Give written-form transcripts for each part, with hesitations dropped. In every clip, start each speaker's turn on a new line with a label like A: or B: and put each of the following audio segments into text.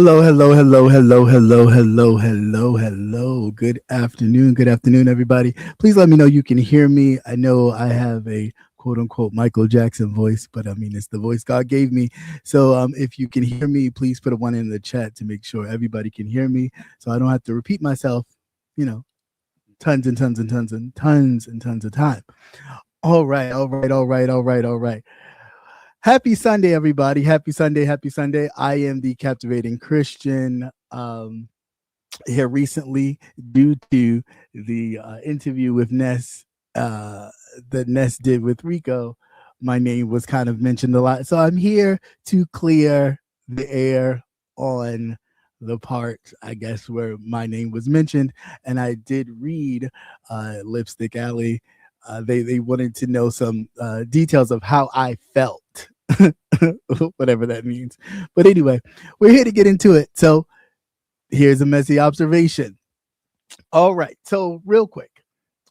A: Hello, hello, hello, hello, hello, hello, hello, hello. Good afternoon, everybody. Please let me know you can hear me. I know I have a quote unquote Michael Jackson voice, but I mean, it's the voice God gave me. So if you can hear me, please put a one in the chat to make sure everybody can hear me so I don't have to repeat myself, you know, tons and tons and tons and tons and tons of time. All right, all right, all right, all right, all right. Happy Sunday, everybody. Happy Sunday. Happy Sunday. I am the captivating Christian. Here recently, due to the interview with Ness that Ness did with Rico, my name was kind of mentioned a lot. So I'm here to clear the air on the part, I guess, where my name was mentioned. And I did read Lipstick Alley. They wanted to know some details of how I felt, whatever that means. But anyway, we're here to get into it. So here's a messy observation. All right. So real quick,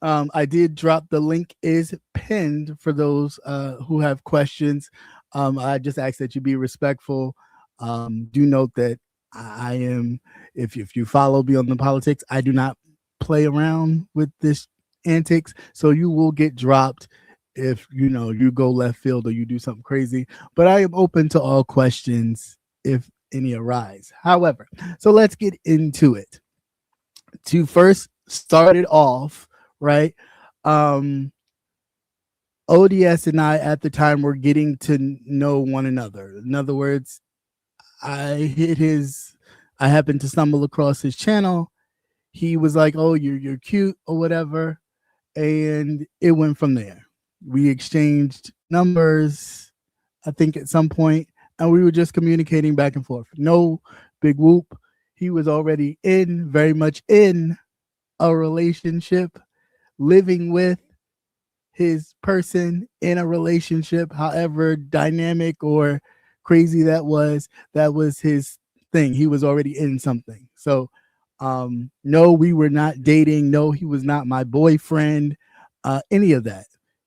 A: I did drop the link is pinned for those who have questions. I just ask that you be respectful. Do note that I am, if you follow me on the politics, I do not play around with this antics. So you will get dropped if you go left field or you do something crazy. But I am open to all questions if any arise. However, so let's get into it. To first start it off, right? Um, ODS and I at the time were getting to know one another. In other words, I happened to stumble across his channel. He was like, "Oh, you're cute" or whatever, and it went from there. We exchanged numbers, I think, at some point, and we were just communicating back and forth. No big whoop. He was already very much in a relationship, living with his person in a relationship, however dynamic or crazy that was his thing. He was already in something. So no, we were not dating. No, he was not my boyfriend, any of that.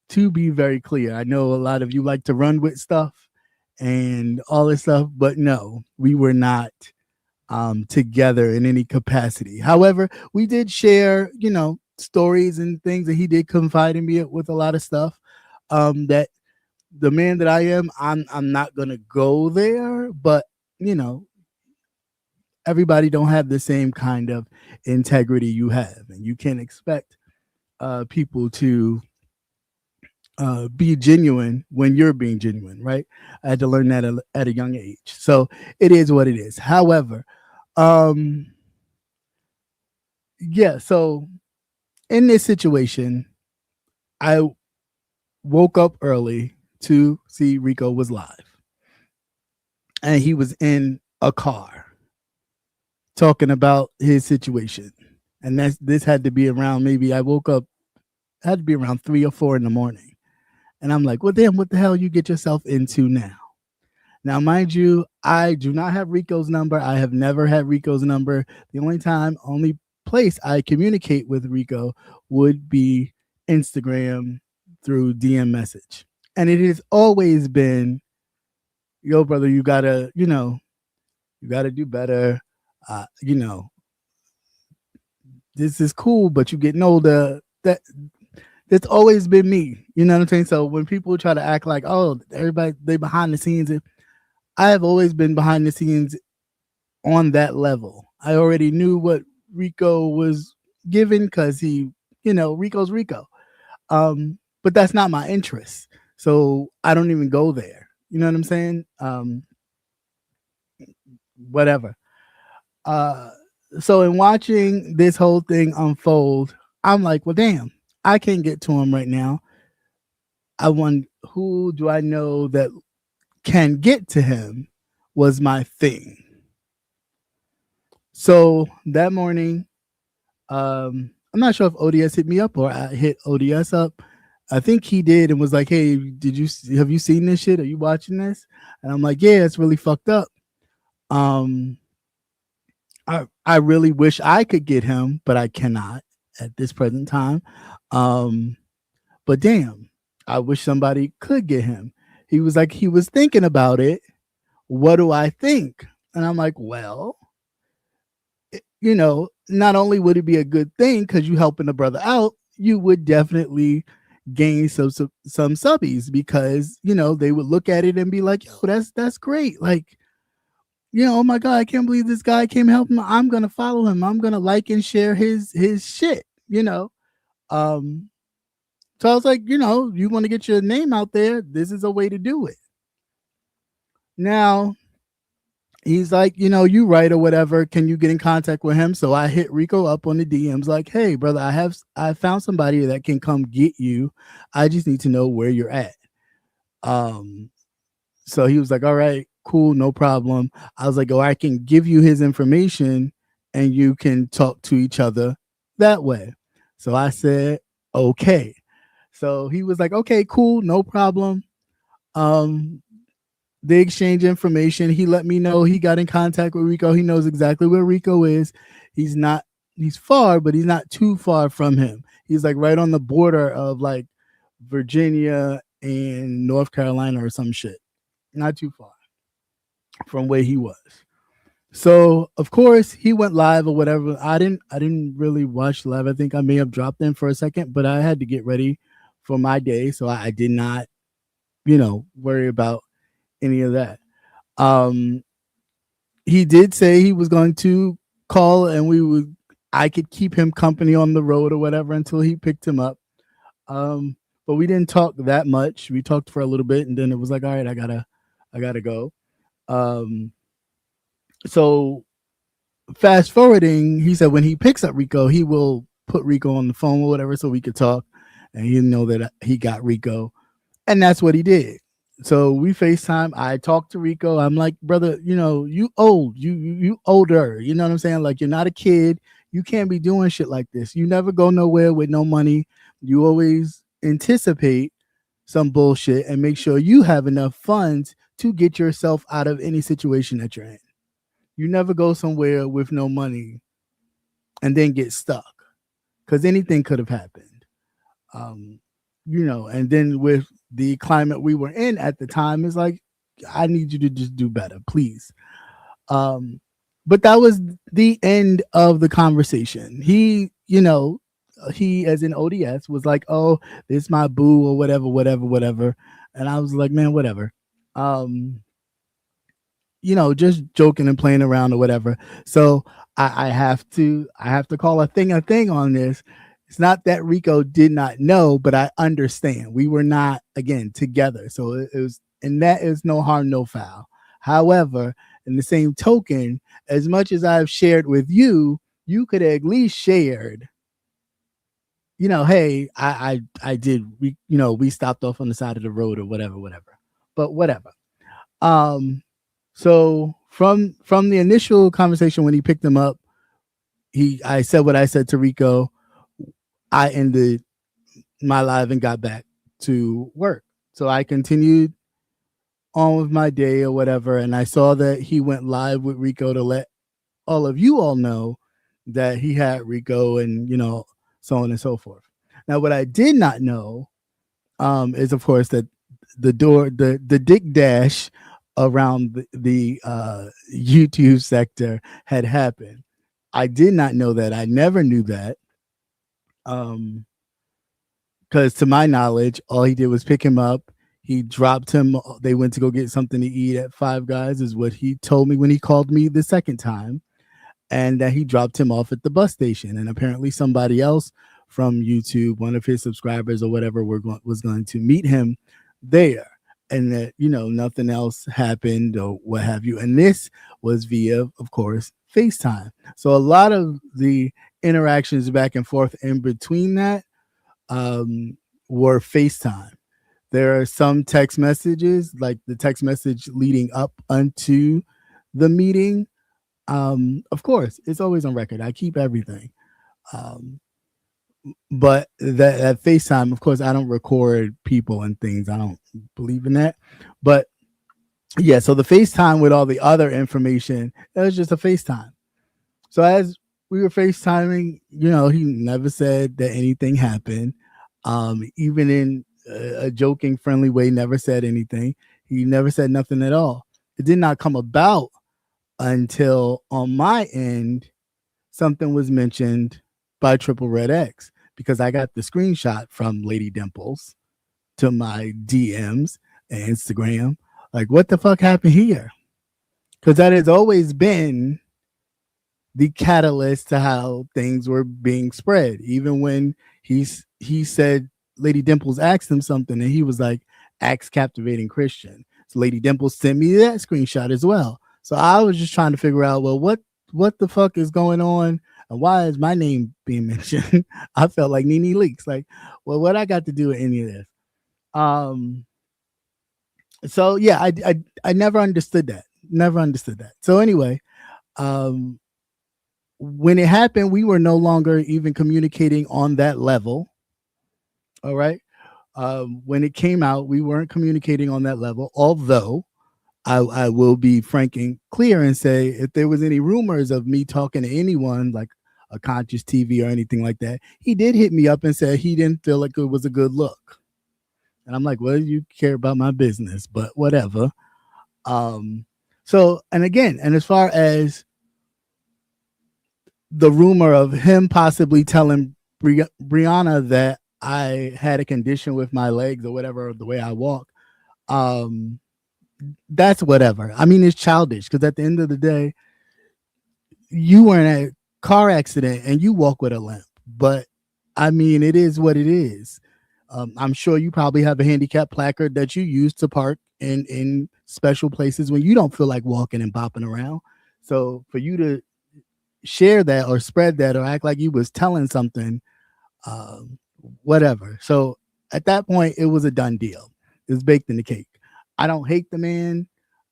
A: To be very clear, I know a lot of you like to run with stuff and all this stuff, but no, we were not together in any capacity. However, we did share, stories and things, and he did confide in me with a lot of stuff. That the man that I am, I'm not gonna go there, but you know, everybody don't have the same kind of integrity you have, and you can't expect people to be genuine when you're being genuine, right? I had to learn that at a young age, so it is what it is. However, um, yeah, so in this situation, I woke up early to see Rico was live, and he was in a car talking about his situation. And this had to be around, maybe I woke up, had to be around 3 or 4 in the morning. And I'm like, well, damn, what the hell you get yourself into now? Now, mind you, I do not have Rico's number. I have never had Rico's number. The only place I communicate with Rico would be Instagram through DM message. And it has always been, yo, brother, you gotta do better. Uh, you know, this is cool, but you're getting older. That's always been me. You know what I'm saying? So when people try to act like, oh, everybody they behind the scenes, I have always been behind the scenes on that level. I already knew what Rico was given because Rico's Rico. But that's not my interest. So I don't even go there. You know what I'm saying? Whatever. Uh, so in watching this whole thing unfold, I'm like, well, damn, I can't get to him right now. I wonder, who do I know that can get to him was my thing. So that morning, I'm not sure if ODS hit me up or I hit ODS up. I think he did and was like, "Hey, have you seen this shit? Are you watching this?" And I'm like, "Yeah, it's really fucked up." Um, I really wish I could get him, but I cannot at this present time. Um, but damn, I wish somebody could get him. He was like, he was thinking about it. What do I think? And I'm like, well, not only would it be a good thing because you helping the brother out, you would definitely gain some subbies because they would look at it and be like, yo, that's great. Like, oh my god, I can't believe this guy came help him. I'm gonna follow him. I'm gonna like and share his shit. Um, so I was like, you want to get your name out there, this is a way to do it. Now he's like, you right or whatever. Can you get in contact with him? So I hit Rico up on the DMs like, hey, brother, I found somebody that can come get you. I just need to know where you're at. So he was like, all right, cool, no problem. I was like, oh, I can give you his information and you can talk to each other that way. So I said, okay. So he was like, okay, cool, no problem. They exchange information. He let me know he got in contact with Rico. He knows exactly where Rico is. He's far, but he's not too far from him. He's like right on the border of like Virginia and North Carolina or some shit. Not too far from where he was. So of course he went live or whatever. I didn't really watch live. I think I may have dropped in for a second, but I had to get ready for my day. So I did not, worry about any of that. He did say he was going to call and I could keep him company on the road or whatever until he picked him up. But we didn't talk that much. We talked for a little bit and then it was like, all right, I gotta go. So fast forwarding, he said when he picks up Rico, he will put Rico on the phone or whatever so we could talk and he know that he got Rico. And that's what he did. So we FaceTime. I talked to Rico. I'm like, brother, you old, you older. You know what I'm saying? Like, you're not a kid. You can't be doing shit like this. You never go nowhere with no money. You always anticipate some bullshit and make sure you have enough funds to get yourself out of any situation that you're in. You never go somewhere with no money and then get stuck because anything could have happened. And then with the climate we were in at the time, is like, I need you to just do better, please. But that was the end of the conversation. He as in ODS was like, oh, this is my boo or whatever. And I was like, man, whatever. Just joking and playing around or whatever. So I have to call a thing on this. It's not that Rico did not know, but I understand we were not, again, together. So it was, and that is no harm, no foul. However, in the same token, as much as I've shared with you, you could have at least shared, hey, I did, we stopped off on the side of the road or whatever. But whatever. So from the initial conversation when he picked him up, I said what I said to Rico. I ended my live and got back to work. So I continued on with my day or whatever. And I saw that he went live with Rico to let all of you all know that he had Rico and, so on and so forth. Now, what I did not know is, of course, that the dick dash around the YouTube sector had happened. I did not know that. I never knew that. Because to my knowledge, all he did was pick him up. He dropped him. They went to go get something to eat at Five Guys, is what he told me when he called me the second time, and that he dropped him off at the bus station. And apparently somebody else from YouTube, one of his subscribers or whatever, was going to meet him there. And that, nothing else happened or what have you. And this was via, of course, FaceTime. So a lot of the interactions back and forth in between that were FaceTime. There are some text messages, like the text message leading up unto the meeting. Of course, it's always on record. I keep everything. But that FaceTime, of course, I don't record people and things. I don't believe in that. But yeah, so the FaceTime with all the other information, that was just a FaceTime. So as we were FaceTiming, he never said that anything happened. Even in a joking, friendly way, never said anything. He never said nothing at all. It did not come about until on my end, something was mentioned by Triple Red X because I got the screenshot from Lady Dimples to my DMs and Instagram. Like, what the fuck happened here? Because that has always been the catalyst to how things were being spread. Even when he said Lady Dimples asked him something, and he was like, "Ask Captivating Christian." So Lady Dimples sent me that screenshot as well. So I was just trying to figure out, well, what the fuck is going on, and why is my name being mentioned? I felt like Nene Leakes. Like, well, what I got to do with any of this? So yeah, I never understood that. Never understood that. So anyway, when it happened, we were no longer even communicating on that level. All right. When it came out, we weren't communicating on that level, although I will be frank and clear and say if there was any rumors of me talking to anyone like a Conscious TV or anything like that, he did hit me up and said he didn't feel like it was a good look. And I'm like, well, you care about my business, but whatever. So, and again, and as far as the rumor of him possibly telling Brianna that I had a condition with my legs or whatever, the way I walk, that's whatever. I mean, it's childish because at the end of the day, you were in a car accident and you walk with a limp. But I mean, it is what it is. I'm sure you probably have a handicap placard that you use to park in special places when you don't feel like walking and bopping around. So for you to share that or spread that or act like you was telling something, whatever. So at that point, it was a done deal. It was baked in the cake. I don't hate the man,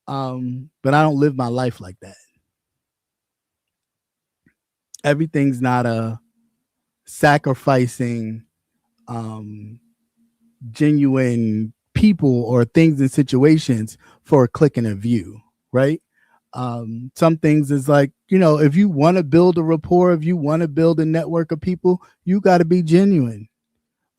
A: but I don't live my life like that. Everything's not a sacrificing genuine people or things and situations for a click and a view, right? Some things is like, if you want to build a rapport, if you want to build a network of people, you got to be genuine,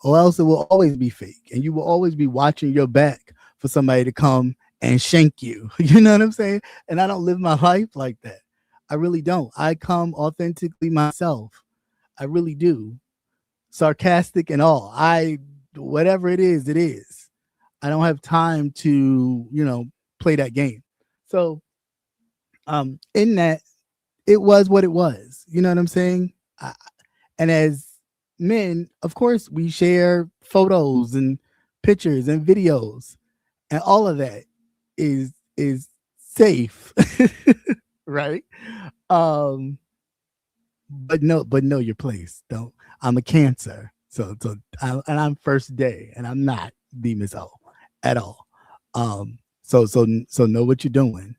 A: or else it will always be fake, and you will always be watching your back for somebody to come and shank you. You know what I'm saying? And I don't live my life like that. I really don't. I come authentically myself. I really do. Sarcastic and all. Whatever it is, it is. I don't have time to, play that game. So, in that, it was what it was. You know what I'm saying? And as men, of course, we share photos and pictures and videos, and all of that is safe, right? But know your place. Don't. I'm a Cancer, and I'm first day, and I'm not the Miss O at all. So know what you're doing.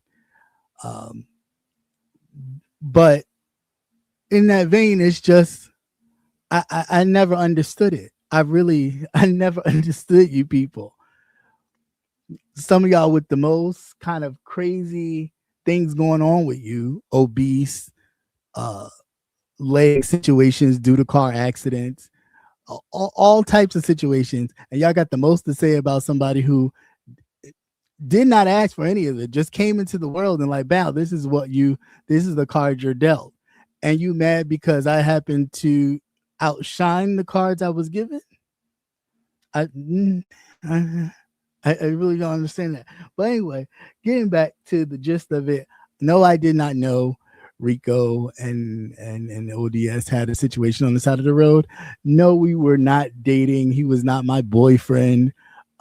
A: But in that vein, it's just I never understood it. I never understood you people. Some of y'all with the most kind of crazy things going on with you, obese, leg situations due to car accidents, all types of situations, and y'all got the most to say about somebody who did not ask for any of it, just came into the world and like, "Bow, this is the card you're dealt," and you mad because I happened to outshine the cards I was given? I really don't understand that. But anyway, getting back to the gist of it, no, I did not know Rico and ODS had a situation on the side of the road. No, we were not dating. He was not my boyfriend.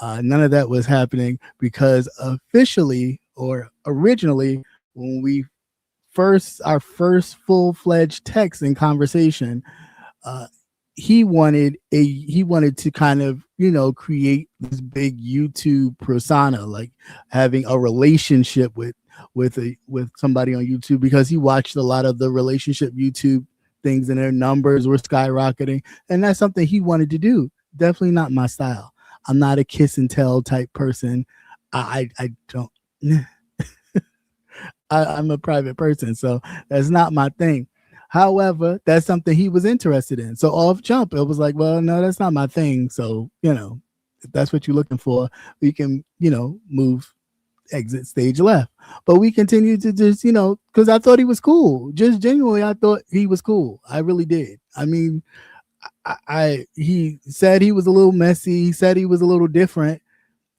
A: None of that was happening because officially or originally, when our first full-fledged text and conversation, he wanted to kind of create this big YouTube persona, like having a relationship with somebody on YouTube, because he watched a lot of the relationship YouTube things and their numbers were skyrocketing, and that's something he wanted to do. Definitely not my style. I'm not a kiss and tell type person. I don't. I'm a private person, so that's not my thing. However, that's something he was interested in. So off jump, it was like, well, no, that's not my thing. So, if that's what you're looking for, we can, move exit stage left. But we continued to just, because I thought he was cool. Just genuinely, I thought he was cool. I really did. I mean, he said he was a little messy. He said he was a little different.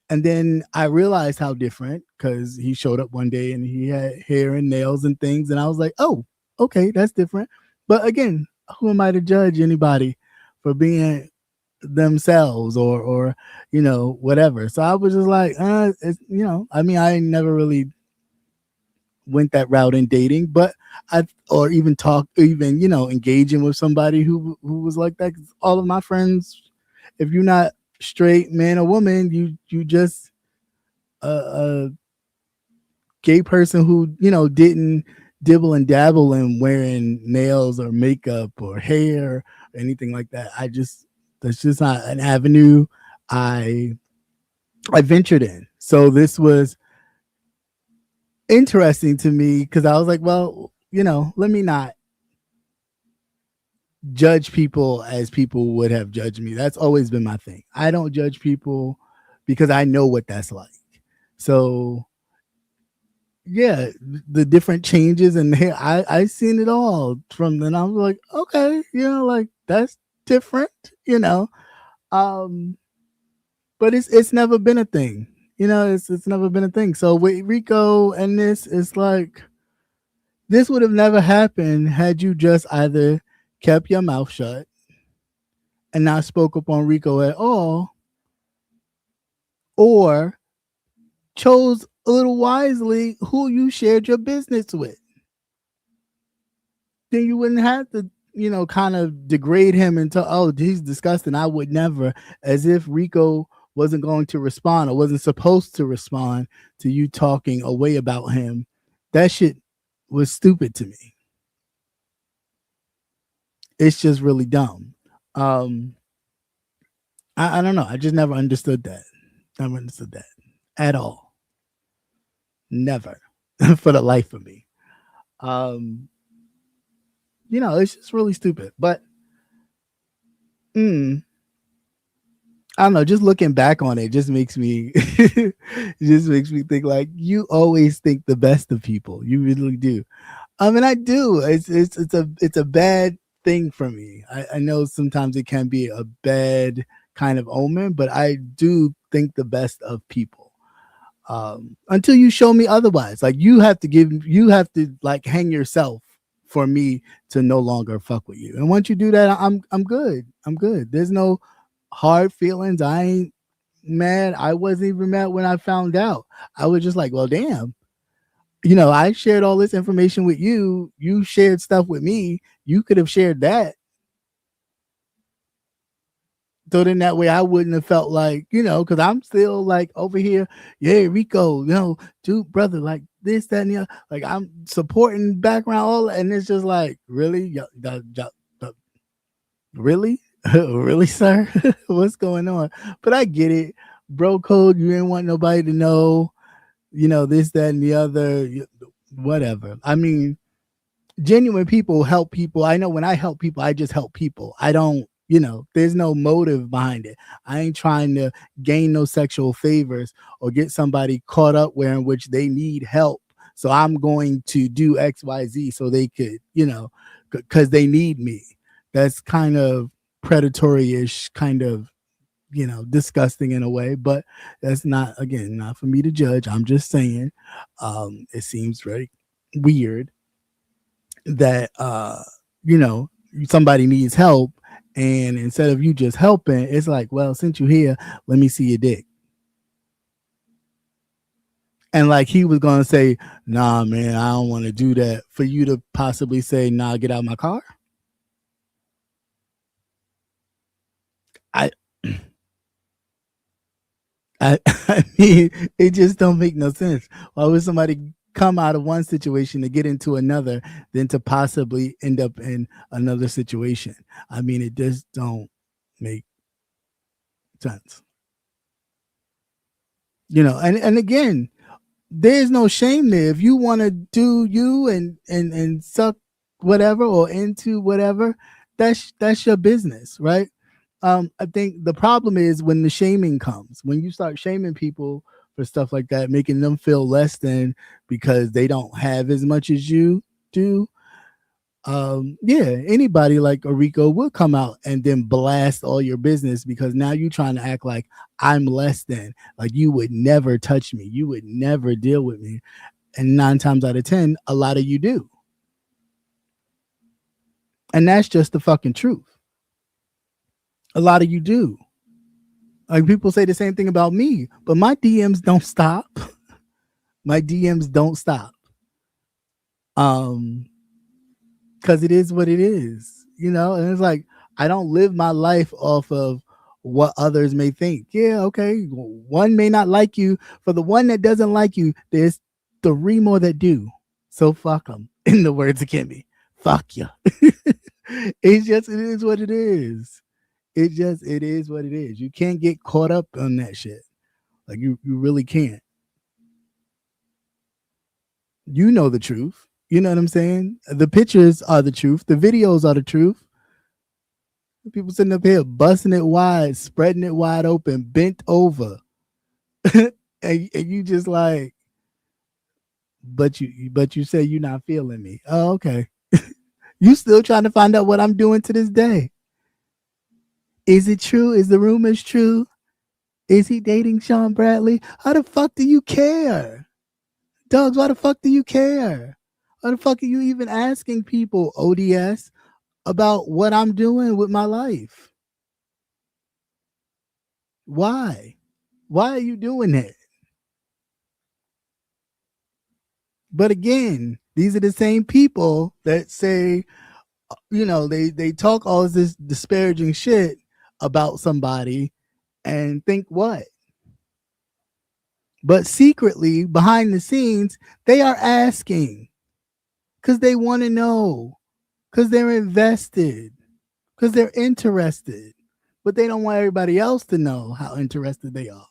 A: And then I realized how different, because he showed up one day and he had hair and nails and things. And I was like, oh, okay, that's different. But again, who am I to judge anybody for being themselves or whatever? So I was just like, I mean, I never really went that route in dating, but or even engaging with somebody who was like that. 'Cause all of my friends, if you're not straight man or woman, you just a gay person who didn't dibble and dabble in wearing nails or makeup or hair or anything like that. That's just not an avenue I ventured in. So this was interesting to me because I was like, well, let me not judge people as people would have judged me. That's always been my thing. I don't judge people because I know what that's like. So yeah, the different changes and I seen it all from then. I was like, okay, like that's different, um, but it's never been a thing, it's never been a thing. So with Rico and this, it's like this would have never happened had you just either kept your mouth shut and not spoke up on Rico at all, or chose a little wisely who you shared your business with. Then you wouldn't have to, kind of degrade him into, oh, he's disgusting. I would never, as if Rico wasn't going to respond or wasn't supposed to respond to you talking away about him. That shit was stupid to me. It's just really dumb. I don't know. I just never understood that. Never understood that at all. Never. For the life of me. It's just really stupid. But I don't know, just looking back on it just makes me think like you always think the best of people. You really do. And I do. It's a bad thing for me. I know sometimes it can be a bad kind of omen, but I do think the best of people. Until you show me otherwise. Like you have to like hang yourself for me to no longer fuck with you. And once you do that, I'm good. I'm good. There's no hard feelings. I ain't mad. I wasn't even mad when I found out. I was just like, well, damn. I shared all this information with you. You shared stuff with me. You could have shared that. So then that way I wouldn't have felt like, because I'm still like over here, yeah, Rico, dude, brother, like this, that, and the other. Like I'm supporting background, all, and it's just like, really? Really? Really, sir? What's going on? But I get it. Bro code, you didn't want nobody to know, this, that, and the other, whatever. I mean, genuine people help people. I know when I help people, I just help people. I don't, there's no motive behind it. I ain't trying to gain no sexual favors or get somebody caught up where in which they need help. So I'm going to do X, Y, Z so they could, because they need me. That's kind of predatory-ish, kind of, disgusting in a way, but that's not for me to judge. I'm just saying, it seems very weird that, somebody needs help. And instead of you just helping, it's like, well, since you're here, let me see your dick. And like he was going to say, nah, man, I don't want to do that. For you to possibly say, nah, get out of my car. I mean, it just don't make no sense. Why would somebody come out of one situation to get into another than to possibly end up in another situation? I mean, it just don't make sense. And again, there's no shame there. If you want to do you and suck whatever or into whatever, that's your business, right? I think the problem is when the shaming comes, when you start shaming people for for stuff like that, making them feel less than because they don't have as much as you do. Yeah, anybody like a Rico would come out and then blast all your business because now you're trying to act like I'm less than, like you would never touch me, you would never deal with me. And 9 times out of 10, a lot of you do. And that's just the fucking truth. A lot of you do. Like people say the same thing about me, but my DMs don't stop. My DMs don't stop. Because it is what it is, you know? And it's like, I don't live my life off of what others may think. Yeah, okay. One may not like you. For the one that doesn't like you, there's 3 more that do. So fuck them. In the words of Kimmy, fuck you. It is what it is. It is what it is. You can't get caught up on that shit. Like you really can't. You know the truth. You know what I'm saying? The pictures are the truth. The videos are the truth. People sitting up here busting it wide, spreading it wide open, bent over. and you just like, but you say you're not feeling me. Oh, okay. You still trying to find out what I'm doing to this day. Is it true? Is the rumors true? Is he dating Sean Bradley? How the fuck do you care? Dogs, why the fuck do you care? Why the fuck are you even asking people, ODS, about what I'm doing with my life? Why? Why are you doing that? But again, these are the same people that say, you know, they talk all this disparaging shit about somebody and think what? But secretly, behind the scenes, they are asking because they want to know, because they're invested, because they're interested. But they don't want everybody else to know how interested they are.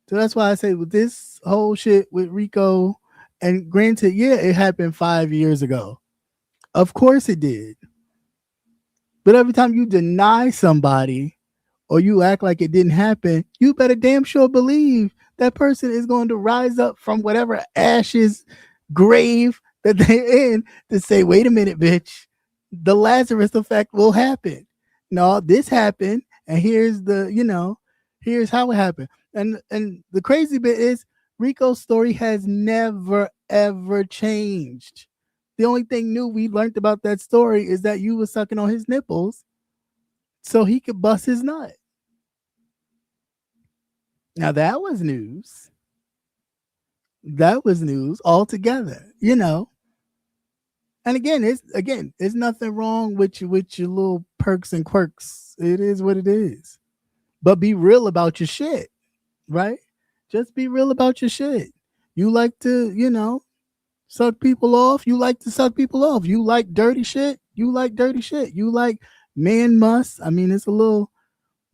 A: So that's why I say with this whole shit with Rico, and granted, yeah, it happened 5 years ago. Of course it did. But every time you deny somebody or you act like it didn't happen, you better damn sure believe that person is going to rise up from whatever ashes grave that they're in to say, wait a minute, bitch, the Lazarus effect will happen. No, this happened, and here's the, here's how it happened. And the crazy bit is Rico's story has never ever changed. The only thing new we learned about that story is that you was sucking on his nipples so he could bust his nut. Now that was news. That was news altogether, you know. And again, it's nothing wrong with your little perks and quirks. It is what it is. But be real about your shit, right? Just be real about your shit. You like to, suck people off. You like to suck people off. You like dirty shit. You like dirty shit. You like man must. I mean, it's a little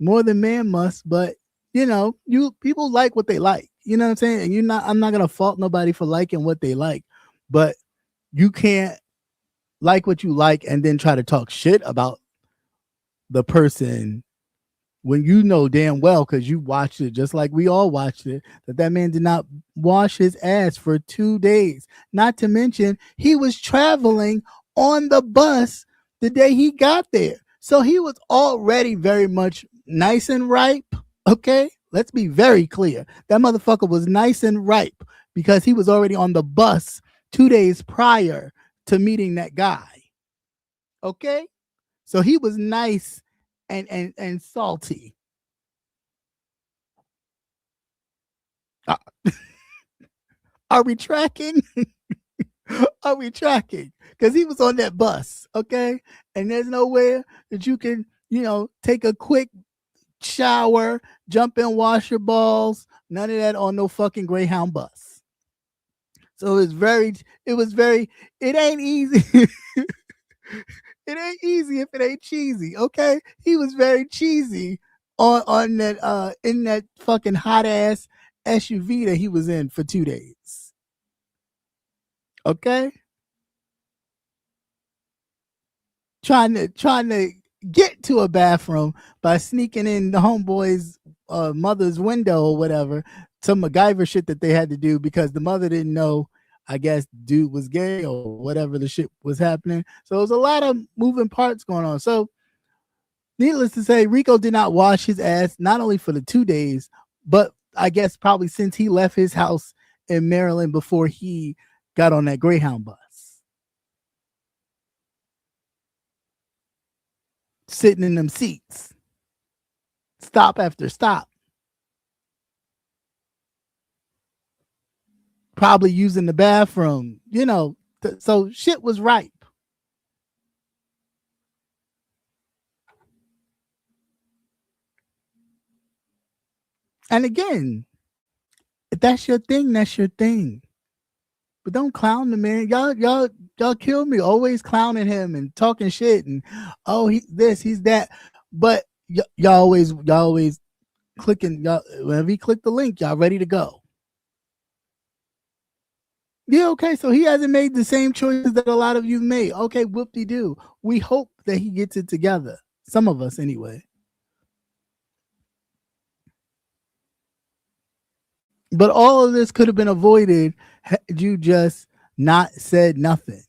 A: more than man must, but people like what they like. You know what I'm saying? And I'm not gonna fault nobody for liking what they like, but you can't like what you like and then try to talk shit about the person when you know damn well, because you watched it just like we all watched it, that man did not wash his ass for 2 days. Not to mention he was traveling on the bus the day he got there. So he was already very much nice and ripe. Okay, let's be very clear. That motherfucker was nice and ripe because he was already on the bus 2 days prior to meeting that guy. Okay, so he was nice and salty. Are we tracking? Are we tracking? Because he was on that bus, okay? And there's nowhere that you can, take a quick shower, jump in, wash your balls, none of that on no fucking Greyhound bus. So it ain't easy. It ain't easy if it ain't cheesy, okay? He was very cheesy on that in that fucking hot ass SUV that he was in for 2 days. Okay? Trying to get to a bathroom by sneaking in the homeboy's mother's window or whatever, some MacGyver shit that they had to do because the mother didn't know, I guess, dude was gay or whatever the shit was happening. So it was a lot of moving parts going on. So needless to say, Rico did not wash his ass, not only for the 2 days, but I guess probably since he left his house in Maryland before he got on that Greyhound bus. Sitting in them seats. Stop after stop. Probably using the bathroom, so shit was ripe. And again, if that's your thing, that's your thing. But don't clown the man. Y'all kill me. Always clowning him and talking shit and he's this, he's that. But y'all always clicking. Y'all, whenever he click the link, y'all ready to go. Yeah, okay. So he hasn't made the same choices that a lot of you made. Okay, whoop-de-doo. We hope that he gets it together. Some of us, anyway. But all of this could have been avoided had you just not said nothing.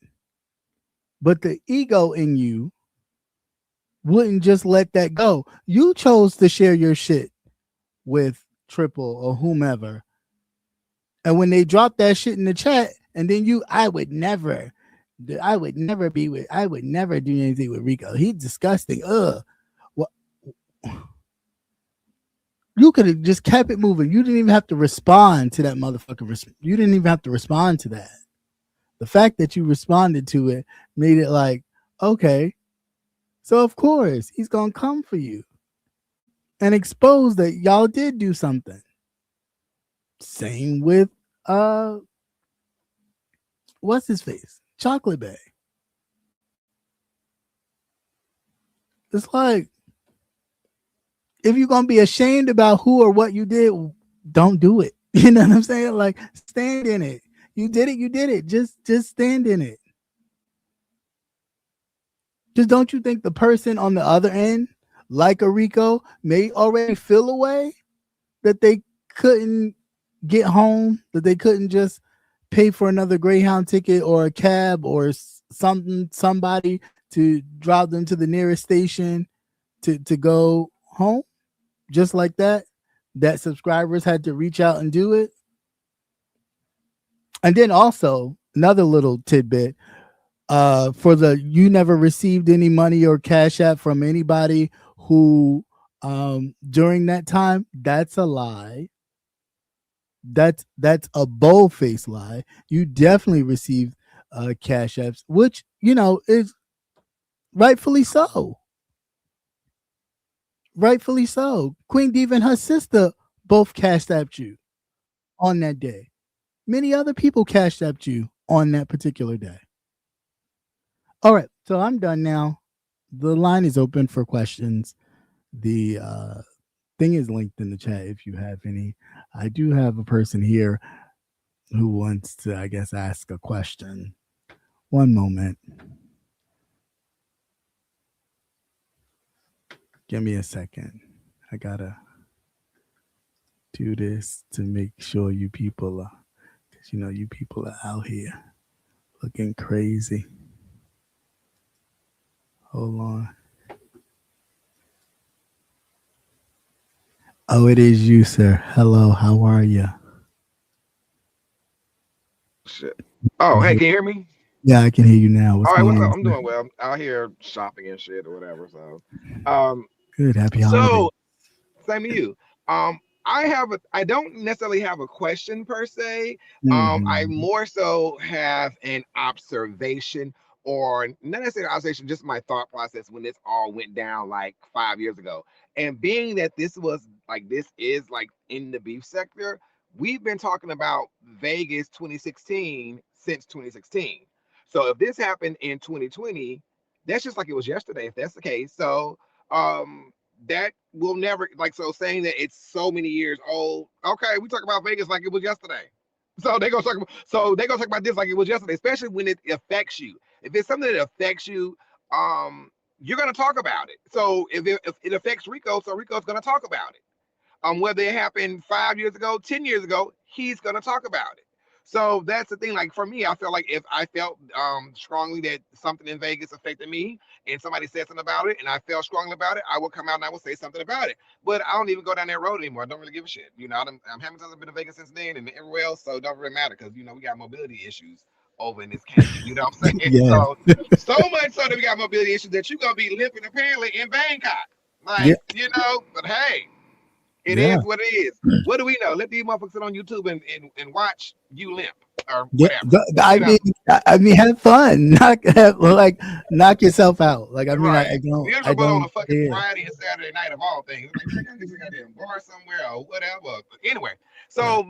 A: But the ego in you wouldn't just let that go. You chose to share your shit with Triple or whomever. And when they dropped that shit in the chat, and then I would never do anything with Rico. He's disgusting. Ugh. Well, you could have just kept it moving. You didn't even have to respond to that motherfucker. You didn't even have to respond to that. The fact that you responded to it made it like, okay, so of course he's gonna come for you and expose that y'all did do something. Same with what's his face? Chocolate Bay. It's like, if you're gonna be ashamed about who or what you did, don't do it. You know what I'm saying? Like, stand in it. You did it. Just stand in it. Just don't you think the person on the other end, like a Rico, may already feel a way that they couldn't get home, that they couldn't just pay for another Greyhound ticket or a cab or somebody to drive them to the nearest station to go home, just like that subscribers had to reach out and do it. And then also another little tidbit, you never received any money or cash app from anybody who during that time, that's a lie. That's a bold-faced lie. You definitely received cash apps, which is rightfully so. Rightfully so. Queen Diva and her sister both cashed apped you on that day. Many other people cashed apped you on that particular day. All right, so I'm done now. The line is open for questions. The thing is linked in the chat if you have any. I do have a person here who wants to, I guess, ask a question. One moment. Give me a second. I gotta do this to make sure you people are, because you people are out here looking crazy. Hold on. Oh, it is you, sir. Hello, how are you?
B: Shit. Oh, hey, can you hear me?
A: Yeah, I can hear you now.
B: All right, what's up? I'm doing well. I'm out here shopping and shit or whatever. So,
A: good. Happy holidays.
B: So, same to you. I don't necessarily have a question per se. I more so have an observation, or not necessarily an observation, just my thought process when this all went down like 5 years ago. And being that this is like in the beef sector, we've been talking about Vegas 2016 since 2016. So if this happened in 2020, that's just like it was yesterday, if that's the case. So that will never, like, so saying that it's so many years old. Okay, we talk about Vegas like it was yesterday. So they gonna talk about this like it was yesterday, especially when it affects you. If it's something that affects you, you're gonna talk about it. So if it affects Rico, so Rico's gonna talk about it. Whether it happened 5 years ago, 10 years ago, he's gonna talk about it. So that's the thing. Like for me, I feel like if I felt strongly that something in Vegas affected me, and somebody said something about it, and I felt strongly about it, I will come out and I will say something about it. But I don't even go down that road anymore. I don't really give a shit. I'm having times I've been to Vegas since then, and everywhere else, so it don't really matter because we got mobility issues over in this canyon. You know what I'm saying?
A: Yeah.
B: So much so that we got mobility issues that you're gonna be limping apparently in Bangkok.
A: Yeah.
B: But hey, it
A: Yeah.
B: is what it is. What do we know? Let these motherfuckers sit on YouTube and watch you limp or
A: Yeah,
B: whatever.
A: I
B: You know,
A: mean, have fun. Knock yourself out. Like, I mean,
B: right.
A: I
B: Miserable on a
A: don't.
B: fucking
A: Yeah.
B: Friday and Saturday night of all things. Like, I gotta get to goddamn bar somewhere or whatever. But anyway, so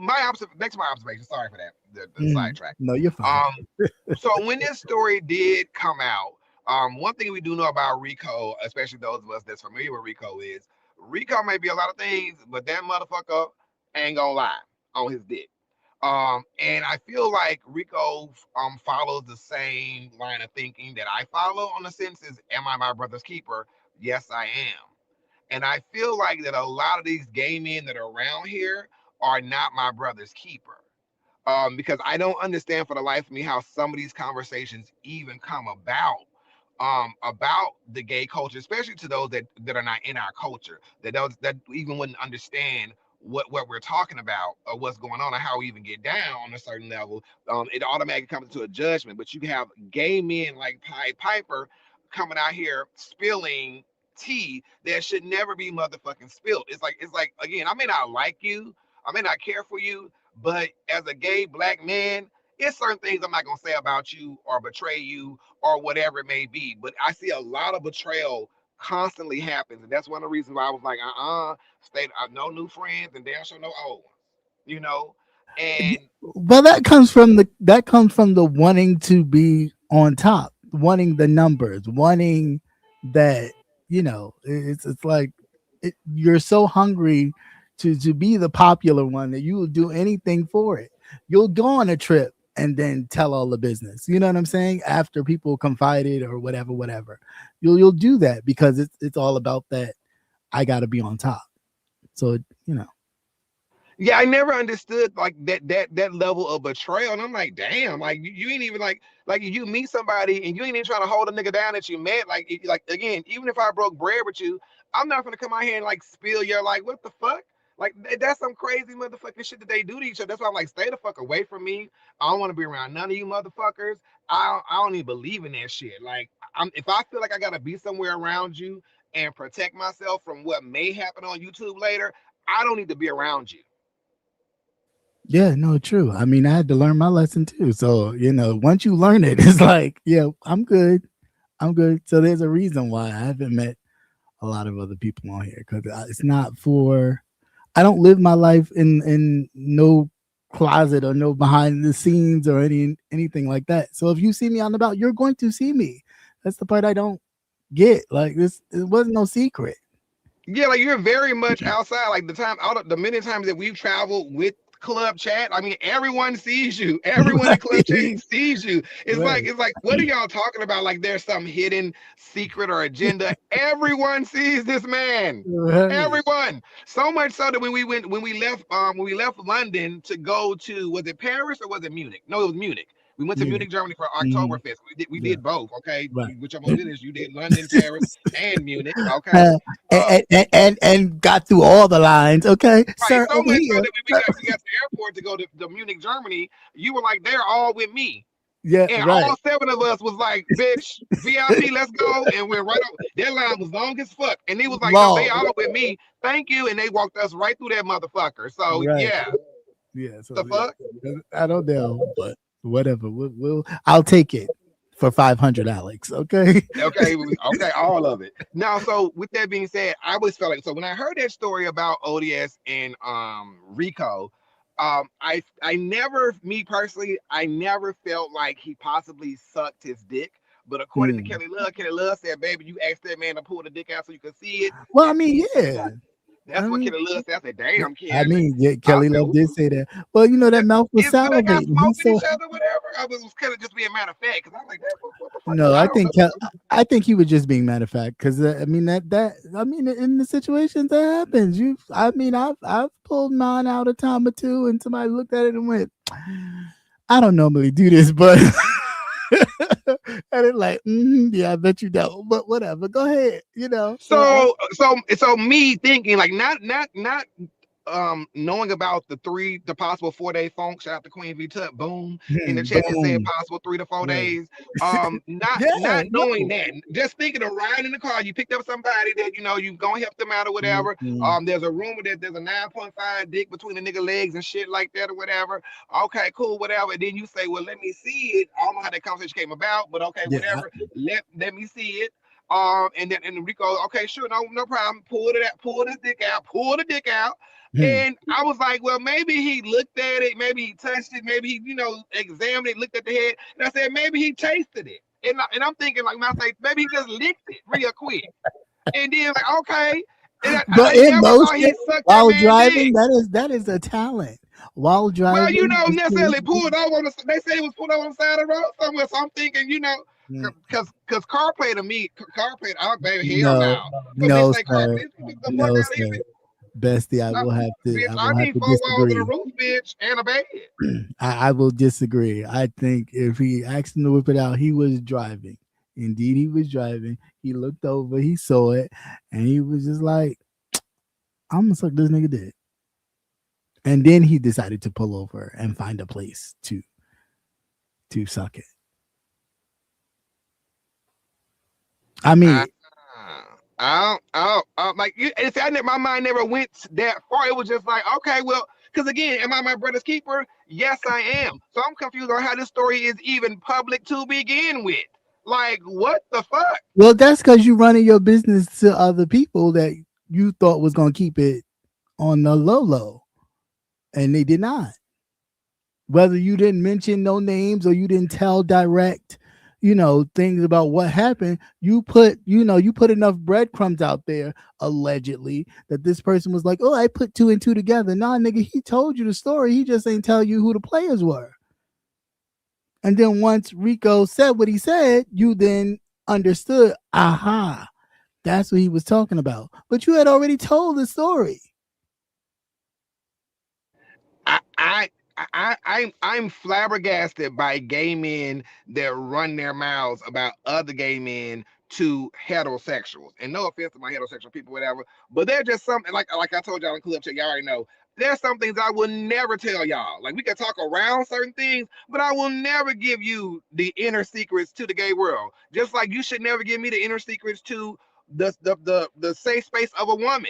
B: next to my observation. Sorry for that. The sidetrack.
A: No, you're fine.
B: Um, so when this story did come out, one thing we do know about Rico, especially those of us that's familiar with Rico, is Rico may be a lot of things, but that motherfucker ain't gonna lie on his dick. And I feel like Rico follows the same line of thinking that I follow on the sense is, am I my brother's keeper? Yes, I am. And I feel like that a lot of these gay men that are around here are not my brother's keeper. Because I don't understand for the life of me how some of these conversations even come about the gay culture, especially to those that are not in our culture, that even wouldn't understand what we're talking about or what's going on or how we even get down on a certain level. It automatically comes to a judgment. But you have gay men like Pied Piper coming out here spilling tea that should never be motherfucking spilled. It's like again, I may not like you, I may not care for you, but as a gay black man, it's certain things I'm not gonna say about you or betray you or whatever it may be. But I see a lot of betrayal constantly happens, and that's one of the reasons why I was like, stay. I no new friends, and damn sure no old ones. You know, and
A: Well, that comes from the wanting to be on top, wanting the numbers, wanting that. It's like you're so hungry to be the popular one that you will do anything for it. You'll go on a trip and then tell all the business. You know what I'm saying? After people confided or whatever, you'll do that because it's all about that. I got to be on top. So you know.
B: yeah, I never understood like that level of betrayal. And I'm like, damn, like you ain't even like you meet somebody and you ain't even trying to hold a nigga down that you met. Like again, even if I broke bread with you, I'm not gonna come out here and like spill your like what the fuck. Like that's some crazy motherfucking shit that they do to each other. That's why I'm like, stay the fuck away from me. I don't want to be around none of you motherfuckers. I don't even believe in that shit. Like if I feel like I gotta be somewhere around you and protect myself from what may happen on YouTube later, I don't need to be around you.
A: Yeah, no, true. I mean, I had to learn my lesson too. So, once you learn it, it's like, yeah, I'm good. I'm good. So there's a reason why I haven't met a lot of other people on here because it's not for. I don't live my life in no closet or no behind the scenes or anything like that. So if you see me on the about, you're going to see me. That's the part I don't get. Like this, it wasn't no secret.
B: Yeah, like you're very much outside. Like out of the many times that we've traveled with Club Chat, I mean, everyone sees you. Everyone in Club Chat
A: Right.
B: sees you.
A: Right.
B: It's like, what are y'all talking about? Like there's some hidden secret or agenda. Everyone sees this man.
A: Right.
B: Everyone. So much so that when we left London to go to, was it Paris or was it Munich? No, it was Munich. We went to
A: Munich.
B: Munich, Germany for
A: Mhm.
B: Oktoberfest. We
A: Yeah.
B: did both. Okay,
A: Right.
B: which I'm gonna do this. You did London, Paris, and Munich. Okay.
A: Uh,
B: Uh,
A: and got through all the lines. Okay,
B: Right,
A: sir,
B: so
A: over
B: much so
A: here.
B: that when we got to the airport to go to Munich, Germany, you were like, they're all with me.
A: Yeah,
B: And
A: right.
B: all seven of us was like, bitch, VIP, let's go. And we're right up. Their line was long as fuck. And he was like, no, they
A: Long.
B: all with me. Thank you. And they walked us right through that motherfucker. So
A: Right.
B: yeah,
A: Yeah. So
B: the fuck?
A: I don't know, but whatever. I'll take it for 500, Alex. Okay.
B: Okay, all of it. Now, so with that being said, I always felt like so when I heard that story about ODS and Rico, I never, me personally, I never felt like he possibly sucked his dick. But according to
A: Hmm.
B: Kelly Love said, baby, you asked that man to pull the dick out so you could see it.
A: Well, I
B: That
A: mean,
B: means he
A: yeah.
B: sucked. That's what Kelly Love said. I said, "Damn,
A: I
B: Kelly."
A: mean, yeah,
B: I
A: Kelly
B: said,
A: Love did say that. Well, you know, that mouth was
B: "Is they got
A: salivating.
B: smoke
A: He's
B: with
A: so
B: each other, whatever?" I was kind of just being matter of fact because I'm like, "What the fuck?"
A: no.
B: I
A: I
B: don't
A: think
B: know.
A: I think he was just being matter of fact because I mean I mean in the situations that happens, I mean I've pulled mine out a time or two, and somebody looked at it and went, I don't normally do this, but and it's like, yeah, I bet you don't, but whatever. Go ahead, you know.
B: So me thinking like not knowing about the possible 4-day funk. Shout out to Queen V Tut, boom, in the chat that said
A: Boom.
B: possible 3 to 4
A: Right.
B: days. Not
A: Yeah.
B: knowing
A: No.
B: that, just thinking of riding in the car, you picked up somebody that you gonna help them out or whatever.
A: Mhm.
B: There's a rumor that there's a 9.5 dick between the nigga legs and shit like that or whatever. Okay, cool, whatever. And then you say, well, let me see it. I don't know how that conversation came about, but okay,
A: Yeah.
B: whatever. Let me see it. And then Rico, okay, sure, no problem. Pull it out, pull this dick out, pull the dick out.
A: Hmm.
B: And I was like, well, maybe he looked at it, maybe he touched it, maybe he, examined it, looked at the head. And I said, maybe he tasted it. And I'm thinking, like, I say, maybe he just licked it real quick. And then, like, okay. And
A: But
B: I
A: in
B: never thought
A: motion
B: he sucked that
A: while
B: man dick.
A: driving, that is a talent. While
B: Well,
A: driving,
B: necessarily pulled over on they said it was pulled over on the side of the road somewhere. So I'm thinking,
A: mm,
B: because CarPlay to me, CarPlay, oh, baby, hell
A: no,
B: no. So, bitch,
A: no,
B: say CarPlay,
A: sir,
B: get the fuck
A: no,
B: out of here,
A: sir. Bestie,
B: bitch. Bitch,
A: I
B: I
A: will have
B: need
A: to
B: 4 walls and a
A: disagree.
B: roof, bitch, and a bed.
A: I will disagree. I think if he asked him to whip it out, he was driving. Indeed, he was driving. He looked over, he saw it, and he was just like, "I'm gonna suck this nigga dick." And then he decided to pull over and find a place to suck it. I
B: I,
A: mean,
B: like it's my mind never went that far. It was just like, okay, well, because again, am I my brother's keeper? Yes, I am. So I'm confused on how this story is even public to begin with. Like, what the fuck?
A: well, that's because you running your business to other people that you thought was gonna keep it on the low, and they did not. Whether you didn't mention no names or you didn't tell direct, things about what happened, you put enough breadcrumbs out there, allegedly, that this person was like, oh, I put two and two together. Nah, nigga, he told you the story. He just ain't tell you who the players were. And then once Rico said what he said, you then understood, aha, that's what he was talking about. But you had already told the story.
B: I, I, I'm flabbergasted by gay men that run their mouths about other gay men to heterosexuals. And no offense to my heterosexual people, whatever, but they're just something like I told y'all in Clip Check, y'all already know. There's some things I will never tell y'all. Like we can talk around certain things, but I will never give you the inner secrets to the gay world. Just like you should never give me the inner secrets to the safe space of a woman.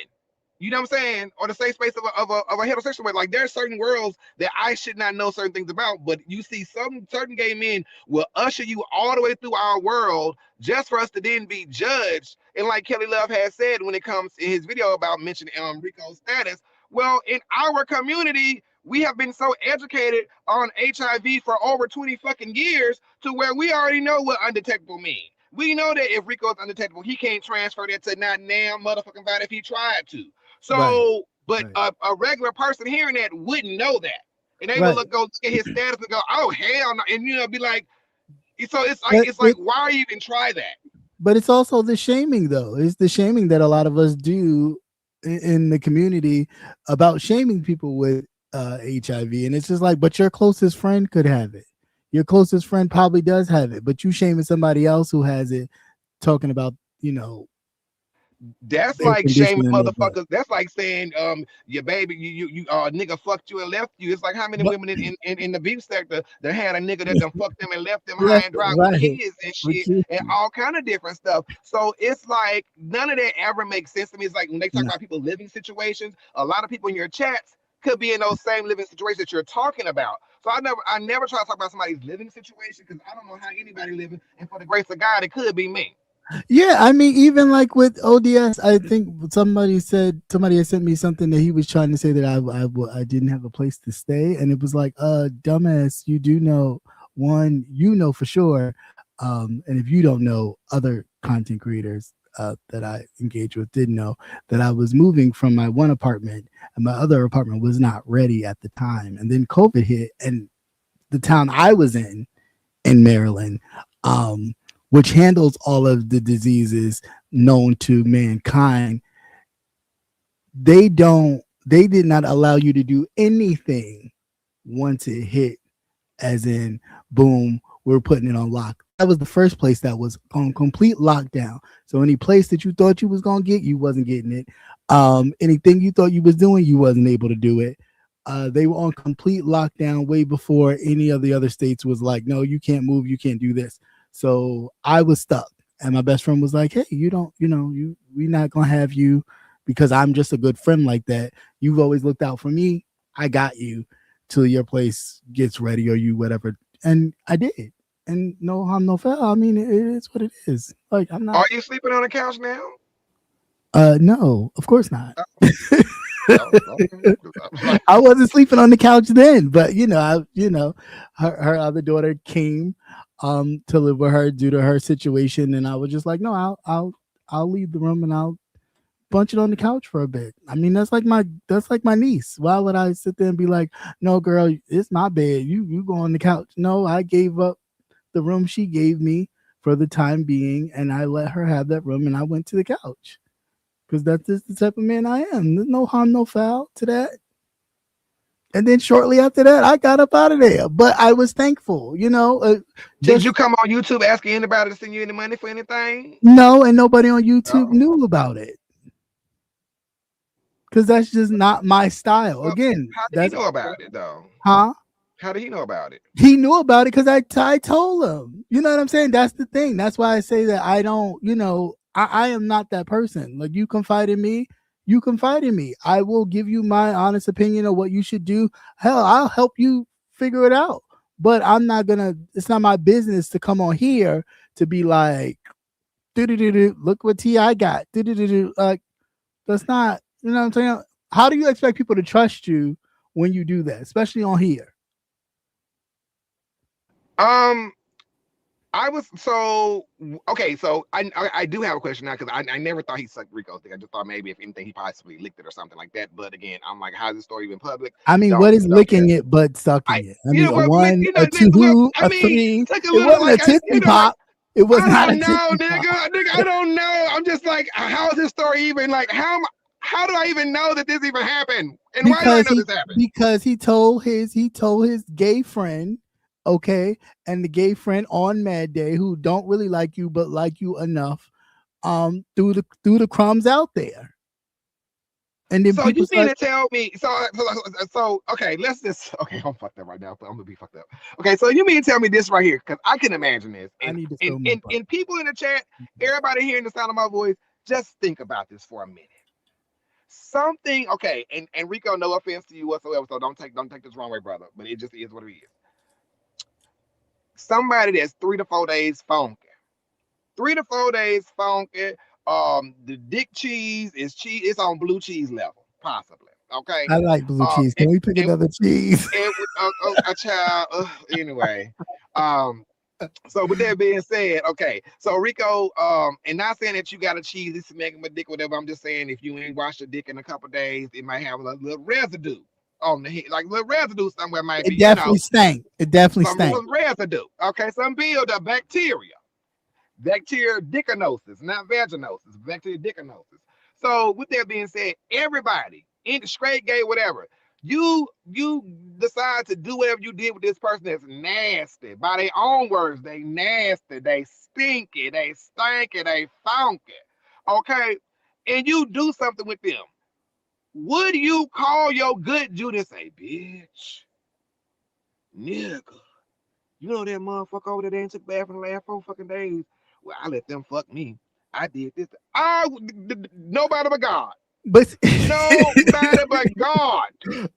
B: You know what I'm saying? Or the safe space of a heterosexual way. Like there are certain worlds that I should not know certain things about, but you see some certain gay men will usher you all the way through our world just for us to then be judged. And like Kelly Love has said when it comes in his video about mentioning Rico's status, well, in our community, we have been so educated on HIV for over 20 fucking years to where we already know what undetectable means. We know that if Rico is undetectable, he can't transfer that to not now motherfucking body if he tried to.
A: Right.
B: So, but
A: Right.
B: a regular person hearing that wouldn't know that. And they would
A: Right.
B: go look at his status and go, oh hell no. And be like, so
A: But
B: it's like, why even try that?
A: it's also the shaming, though. It's the shaming that a lot of us do in the community about shaming people with HIV. And it's just like, but your closest friend could have it. Your closest friend probably does have it, but you shaming somebody else who has it, talking about,
B: That's
A: air
B: like shaming
A: conditioning their butt.
B: motherfuckers. That's like saying, your baby, you nigga fucked you and left you. It's like how many
A: But,
B: women in the beef sector that had a nigga that done fucked them and left them high
A: left,
B: and dry with
A: right.
B: kids and
A: With
B: shit
A: you.
B: and all kind of different stuff. So it's like none of that ever makes sense to me. It's like when they talk
A: No.
B: about people living situations, a lot of people in your chats could be in those same living situations that you're talking about. So I never try to talk about somebody's living situation because I don't know how anybody living, and for the grace of God, it could be me.
A: Yeah, I mean, even like with ODS, I think somebody had sent me something that he was trying to say that I didn't have a place to stay, and it was like, dumbass, you do know one, for sure, and if you don't know, other content creators that I engaged with did know that I was moving from my one apartment, and my other apartment was not ready at the time. And then COVID hit, and the town I was in Maryland, um, which handles all of the diseases known to mankind, they did not allow you to do anything once it hit, as in, boom, we're putting it on lock. That was the first place that was on complete lockdown. So any place that you thought you was gonna get, you wasn't getting it. Anything you thought you was doing, you wasn't able to do it. They were on complete lockdown way before any of the other states was like, no, you can't move, you can't do this. So I was stuck, and my best friend was like, hey, you don't, we're not gonna have you, because I'm just a good friend like that. You've always looked out for me. I got you till your place gets ready or you whatever. And I did. And no harm, no foul. I mean, it is what it is. Like, I'm not.
B: Are you sleeping on the couch now?
A: No, of course not.
B: Okay.
A: I wasn't sleeping on the couch then, but her other daughter came to live with her due to her situation, and I was just like, no, I'll leave the room and I'll bunch it on the couch for a bit. I mean, that's like my niece. Why would I sit there and be like, no, girl, it's my bed. You go on the couch. No, I gave up the room she gave me for the time being, and I let her have that room, and I went to the couch. Because that's just the type of man I am. There's no harm, no foul to that. And then shortly after that, I got up out of there. But I was thankful,
B: Did you come on YouTube asking anybody to send you any money for anything?
A: No, and nobody on YouTube knew about it. Because that's just not my style.
B: So,
A: again,
B: how did he know about it, though?
A: Huh?
B: How did he know about it?
A: He knew about it because I told him. You know what I'm saying? That's the thing. That's why I say that I don't, I am not that person. Like, you confide in me, you confide in me. I will give you my honest opinion of what you should do. Hell, I'll help you figure it out. But I'm not it's not my business to come on here to be like, look what T.I. got. Like, that's not, you know what I'm saying? How do you expect people to trust you when you do that, especially on here?
B: I was so okay. So I do have a question now, because I never thought he sucked Rico's dick. I just thought maybe if anything he possibly licked it or something like that. But again, I'm like, how's the story even public?
A: I mean, what is licking it but sucking it? I mean, a one, a two, a three. It wasn't a Tootsie Pop. It was not a Tootsie Pop.
B: Nigga, I don't know. I'm just like, how is this story even like? How do I even know that this even happened? And why do I know this happened?
A: Because he told his gay friend. Okay, and the gay friend on Mad Day, who don't really like you but like you enough, threw the crumbs out there. And then
B: so you mean to tell me? So okay, I'm fucked up right now. I'm gonna be fucked up. Okay, so you mean to tell me this right here? Because I can imagine this. And people in the chat, everybody hearing the sound of my voice, just think about this for a minute. Something, okay, and Rico, no offense to you whatsoever, so don't take this wrong way, brother. But it just is what it is. Somebody that's 3 to 4 days funky. 3 to 4 days funky. The dick cheese is cheese. It's on blue cheese level, possibly. Okay.
A: I like blue cheese. Can we pick another cheese?
B: A child. Anyway. So with that being said, okay. So Rico, and not saying that you got a cheese, this is making my dick, whatever. I'm just saying if you ain't washed your dick in a couple days, it might have a little residue on the head, like a little residue somewhere might be.
A: It definitely stank. It definitely stank.
B: Some residue. Okay, some build up bacteria. Bacteria dickinosis, not vaginosis, bacteria dickinosis. So with that being said, everybody, in straight, gay, whatever, you decide to do whatever you did with this person that's nasty. By their own words, they nasty, they stinky, they stanky, they funky. Okay, and you do something with them. Would you call your good Jude and say, bitch, nigga, you know that motherfucker over there ain't took bath for the last 4 fucking days? Well, I let them fuck me. I did this. Nobody but God.
A: But
B: nobody but God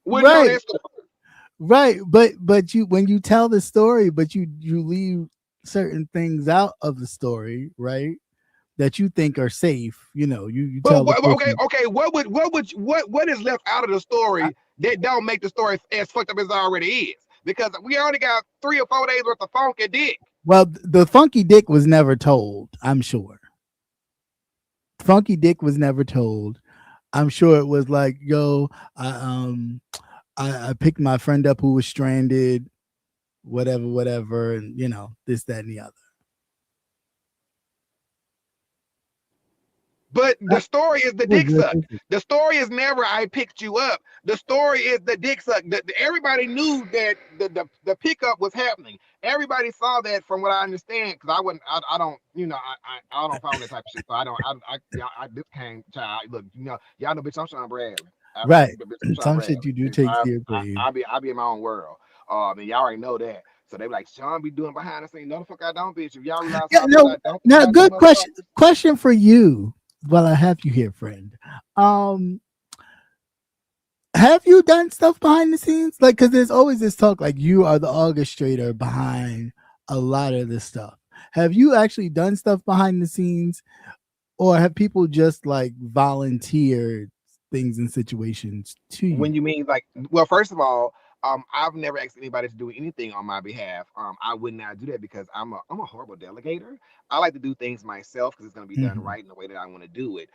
B: would
A: right.
B: know that story.
A: Right. But you, when you tell the story, but you leave certain things out of the story, right? That you think are safe, you tell.
B: Okay. What is left out of the story that don't make the story as fucked up as it already is? Because we only got 3 or 4 days worth of funky dick.
A: Well, the funky dick was never told, I'm sure. Funky Dick was never told. I'm sure it was like, yo, I picked my friend up who was stranded, whatever, and this, that, and the other.
B: But the story is the dick suck. The story is never I picked you up. The story is the dick suck. Everybody knew that the pickup was happening. Everybody saw that, from what I understand, because I wouldn't, I don't, I don't follow that type of shit. So I don't, this came, child. Look, y'all know, bitch, I'm Sean Bradley.
A: Right.
B: I'm Sean
A: Some
B: Bradley.
A: shit you do take seriously.
B: I be in my own world. And y'all already know that. So they be like, Sean be doing behind the scenes. No, the fuck I don't, bitch. If y'all realize,
A: now, good question. Question for you. Well, I have you here, friend. Have you done stuff behind the scenes? Like, because there's always this talk, like you are the orchestrator behind a lot of this stuff. Have you actually done stuff behind the scenes, or have people just like volunteered things and situations to you?
B: When you mean like, well, first of all, I've never asked anybody to do anything on my behalf. I would not do that because I'm a horrible delegator. I like to do things myself because it's going to be done right in the way that I want to do it.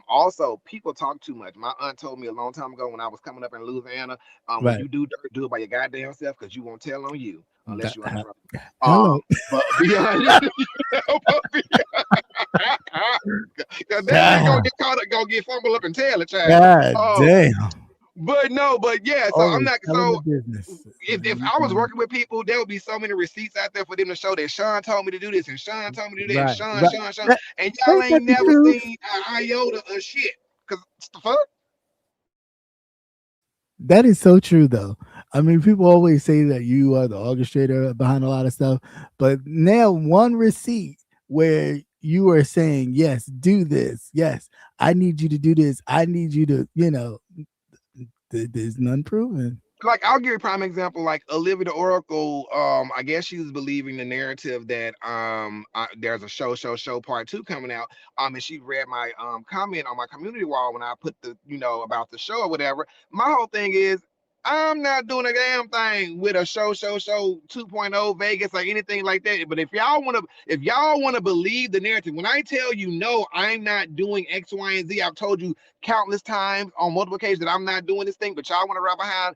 B: Also, people talk too much. My aunt told me a long time ago when I was coming up in Louisiana, when you do dirt, do it by your goddamn self, because you won't tell on you unless you're in trouble. But beyond, because that gonna get caught up, gonna get fumbled up and tail it, child.
A: God damn.
B: But yeah. So I'm not. So if I was working with people, there would be so many receipts out there for them to show that Sean told me to do this and Sean told me to do that, and Sean, and y'all ain't never seen an iota of shit. Cause the fuck.
A: That is so true, though. I mean, people always say that you are the orchestrator behind a lot of stuff, but now one receipt where you are saying, yes, do this. Yes, I need you to do this. I need you to, there's none proven.
B: Like, I'll give you a prime example. Like Olivia the Oracle, I guess she was believing the narrative that there's a show part 2 coming out. And she read my comment on my community wall when I put the about the show or whatever. My whole thing is, I'm not doing a damn thing with a show 2.0 Vegas or anything like that. But if y'all want to believe the narrative, when I tell you no, I'm not doing X, Y, and Z. I've told you countless times on multiple occasions that I'm not doing this thing, but y'all want to ride behind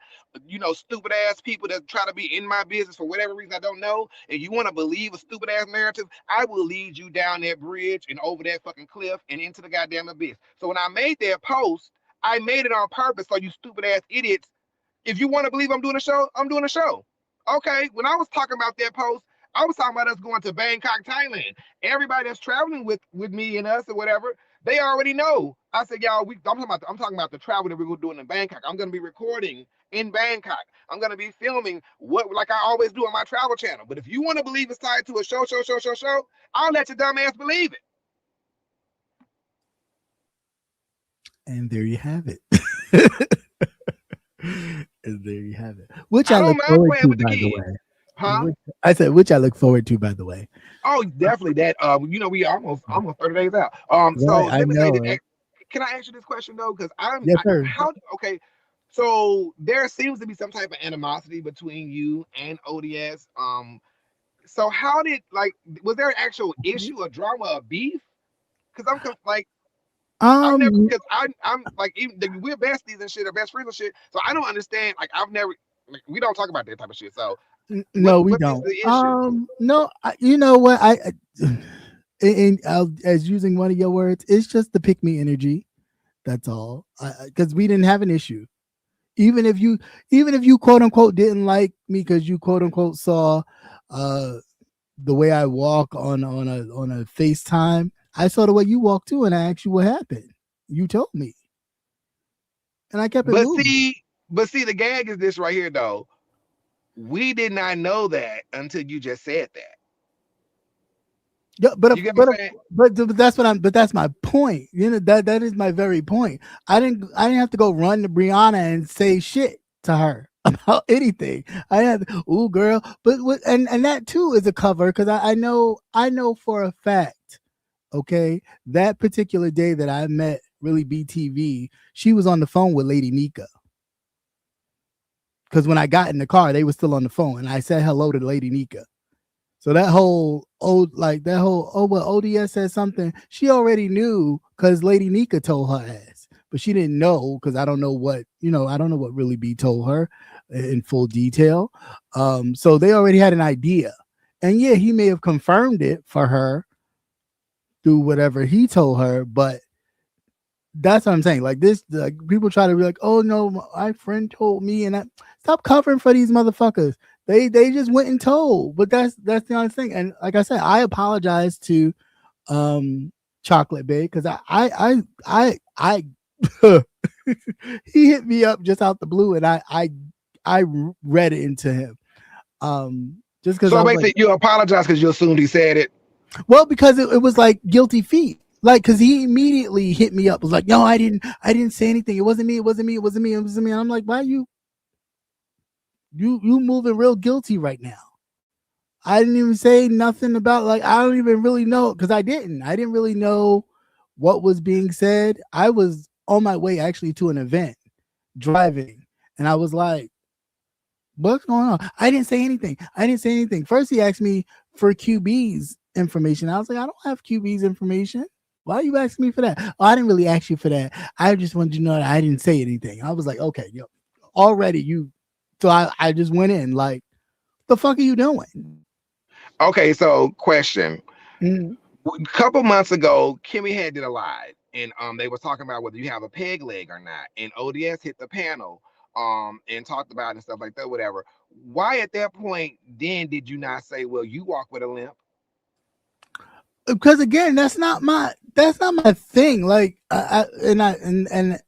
B: stupid ass people that try to be in my business for whatever reason I don't know, and you want to believe a stupid ass narrative, I will lead you down that bridge and over that fucking cliff and into the goddamn abyss. So when I made that post, I made it on purpose so you stupid ass idiots, if you want to believe I'm doing a show, I'm doing a show. Okay, when I was talking about that post, I was talking about us going to Bangkok, Thailand. Everybody that's traveling with me and us or whatever, they already know. I said, y'all, I'm talking about the travel that we're doing in Bangkok. I'm going to be recording in Bangkok. I'm going to be filming like I always do on my travel channel. But if you want to believe it's tied to a show, I'll let your dumb ass believe it.
A: And there you have it. And there you have it. Which I look forward to, by the way.
B: Huh?
A: I said, which I look forward to, by the way.
B: Oh, definitely that. We almost 30 days out.
A: Right,
B: so let me
A: know,
B: say
A: right?
B: Can I answer this question though? Because okay. So there seems to be some type of animosity between you and ODS. So how did was there an actual issue, a drama, a beef? Because I'm like. I've never, because I'm like, even we're besties and shit, or best friends and shit. So I don't understand. Like, I've never, we don't talk about that type of shit. So
A: no, we don't. No, you know what? And as using one of your words, it's just the pick me energy. That's all. Because we didn't have an issue. Even if you quote unquote didn't like me because you quote unquote saw the way I walk on a FaceTime. I saw the way you walk too, and I asked you what happened. You told me, and I kept it moving.
B: But see, the gag is this right here, though. We did not know that until you just said that.
A: Yeah, but that's but that's my point. That is my very point. I didn't have to go run to Brianna and say shit to her about anything. I had, ooh, girl, but and that too is a cover because I know for a fact. Okay, that particular day that I met Really BTV, she was on the phone with Lady Nika. Because when I got in the car, they were still on the phone, and I said hello to Lady Nika. So that whole what ODS said something, she already knew because Lady Nika told her ass, but she didn't know because I don't know what I don't know what really B told her in full detail. So they already had an idea, and yeah, he may have confirmed it for her through whatever he told her, but that's what I'm saying. Like this, like people try to be like, "Oh no, my friend told me," and stop covering for these motherfuckers. They just went and told, but that's the honest thing. And like I said, I apologize to Chocolate Bay because I he hit me up just out the blue, and I read it into him. Just because
B: So
A: I was
B: basically,
A: like,
B: you apologize because you assumed he said it.
A: well, because it was like guilty feet. Like, cause he immediately hit me up. Was like, no, I didn't say anything. It wasn't me. It wasn't me. It wasn't me. It wasn't me. And I'm like, why you moving real guilty right now? I didn't even say nothing about like I don't even really know because I didn't really know what was being said. I was on my way actually to an event, driving, and I was like, what's going on? I didn't say anything. I didn't say anything. First, he asked me for QB's information. I was like, I don't have QB's information. Why are you asking me for that? Oh, I didn't really ask you for that. I just wanted you to know that I didn't say anything. I was like, okay, yo, already you. So I just went in like, the fuck are you doing?
B: Okay, so question.
A: Mm.
B: A couple months ago, Kimmy had did a live, and they was talking about whether you have a peg leg or not, and ODS hit the panel and talked about it and stuff like that, whatever. Why at that point then did you not say, well, you walk with a limp?
A: Because again, that's not my thing. Like and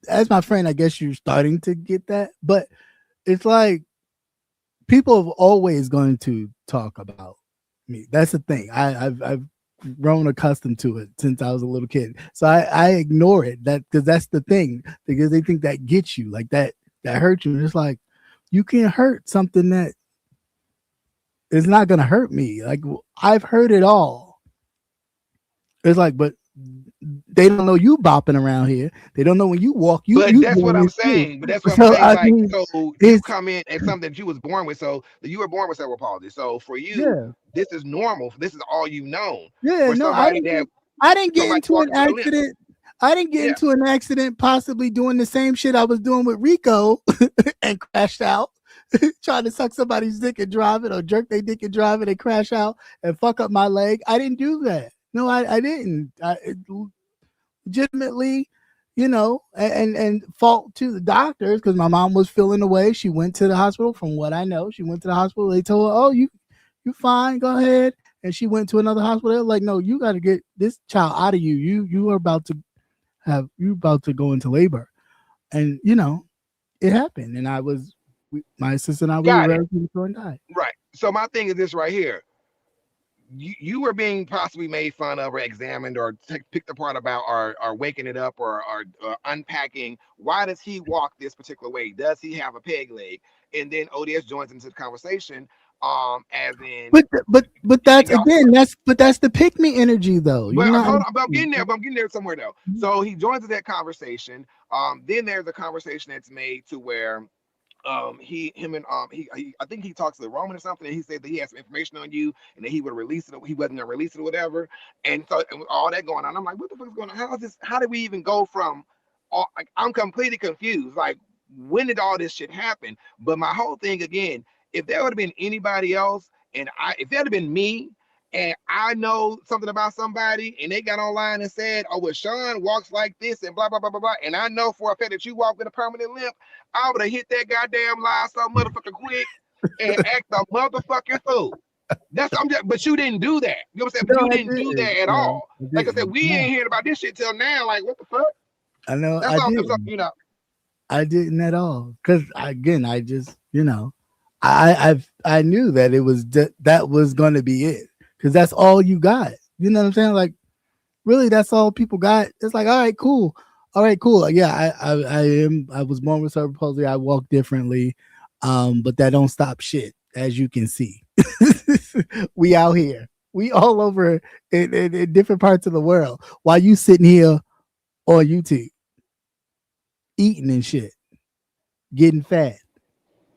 A: as my friend, I guess you're starting to get that, but it's like people have always going to talk about me. That's the thing. I've grown accustomed to it since I was a little kid. So I ignore it because that's the thing because they think that gets you like that hurts you. And it's like you can't hurt something that is not going to hurt me. Like I've heard it all. It's like, but they don't know you bopping around here. They don't know when you walk.
B: But
A: You
B: that's what
A: doing
B: I'm
A: this too.
B: saying. But that's what I'm
A: So
B: saying.
A: I
B: Like,
A: mean,
B: so you
A: it's
B: come in at something that you was born with. So you were born with cerebral palsy. So for you,
A: yeah,
B: this is normal. This is all you've known.
A: yeah.
B: For
A: No, I didn't get
B: somebody
A: into an
B: walking with a limp,
A: accident. I didn't get
B: yeah.
A: into an accident possibly doing the same shit I was doing with Rico and crashed out. Trying to suck somebody's dick and drive it or jerk their dick and drive it and crash out and fuck up my leg. I didn't do that. No, I didn't. Legitimately, and fault to the doctors because my mom was feeling the way. She went to the hospital. From what I know, she went to the hospital. They told her, "Oh, you fine, go ahead." And she went to another hospital. They're like, "No, you got to get this child out of you. You are about to go into labor." And it happened. And my sister and I, we were
B: Got it.
A: very premature and died.
B: Right. So my thing is this right here. You were being possibly made fun of or examined or picked apart about or waking it up or unpacking. Why does he walk this particular way? Does he have a peg leg? And then ODS joins into the conversation, as in,
A: But
B: and
A: that's
B: y'all
A: again that's the pick me energy though.
B: but
A: You're not.
B: hold on, but I'm getting there somewhere though. So he joins that conversation. Then there's a conversation that's made to where I think he talks to the Roman or something, and he said that he has some information on you and that he would release it, he wasn't gonna release it or whatever. And so and with all that going on, I'm like, what the fuck is going on? How is this? How did we even go from like I'm completely confused. Like, when did all this shit happen? But my whole thing again, if there would have been anybody else, and if that had been me, and I know something about somebody, and they got online and said, "Oh, well, Sean walks like this," and blah blah blah blah blah, and I know for a fact that you walk with a permanent limp, I would have hit that goddamn lie so motherfucking quick and act a motherfucking fool. But you didn't do that. You know what I'm saying?
A: No,
B: You
A: I
B: didn't do
A: didn't.
B: that at
A: No,
B: all.
A: I
B: Like I said,
A: didn't.
B: we ain't
A: No.
B: hearing about this shit till now. Like, what the fuck?
A: I know
B: That's
A: I
B: all.
A: didn't.
B: You know.
A: I didn't at all. Because again, I just I knew that it was that was going to be it. Because that's all you got. You know what I'm saying? Like, really, that's all people got. It's like, all right, cool. All right, cool. Yeah, I was born with cerebral palsy. I walk differently. But that don't stop shit, as you can see. We out here. We all over in different parts of the world. While you sitting here on YouTube eating and shit, getting fat.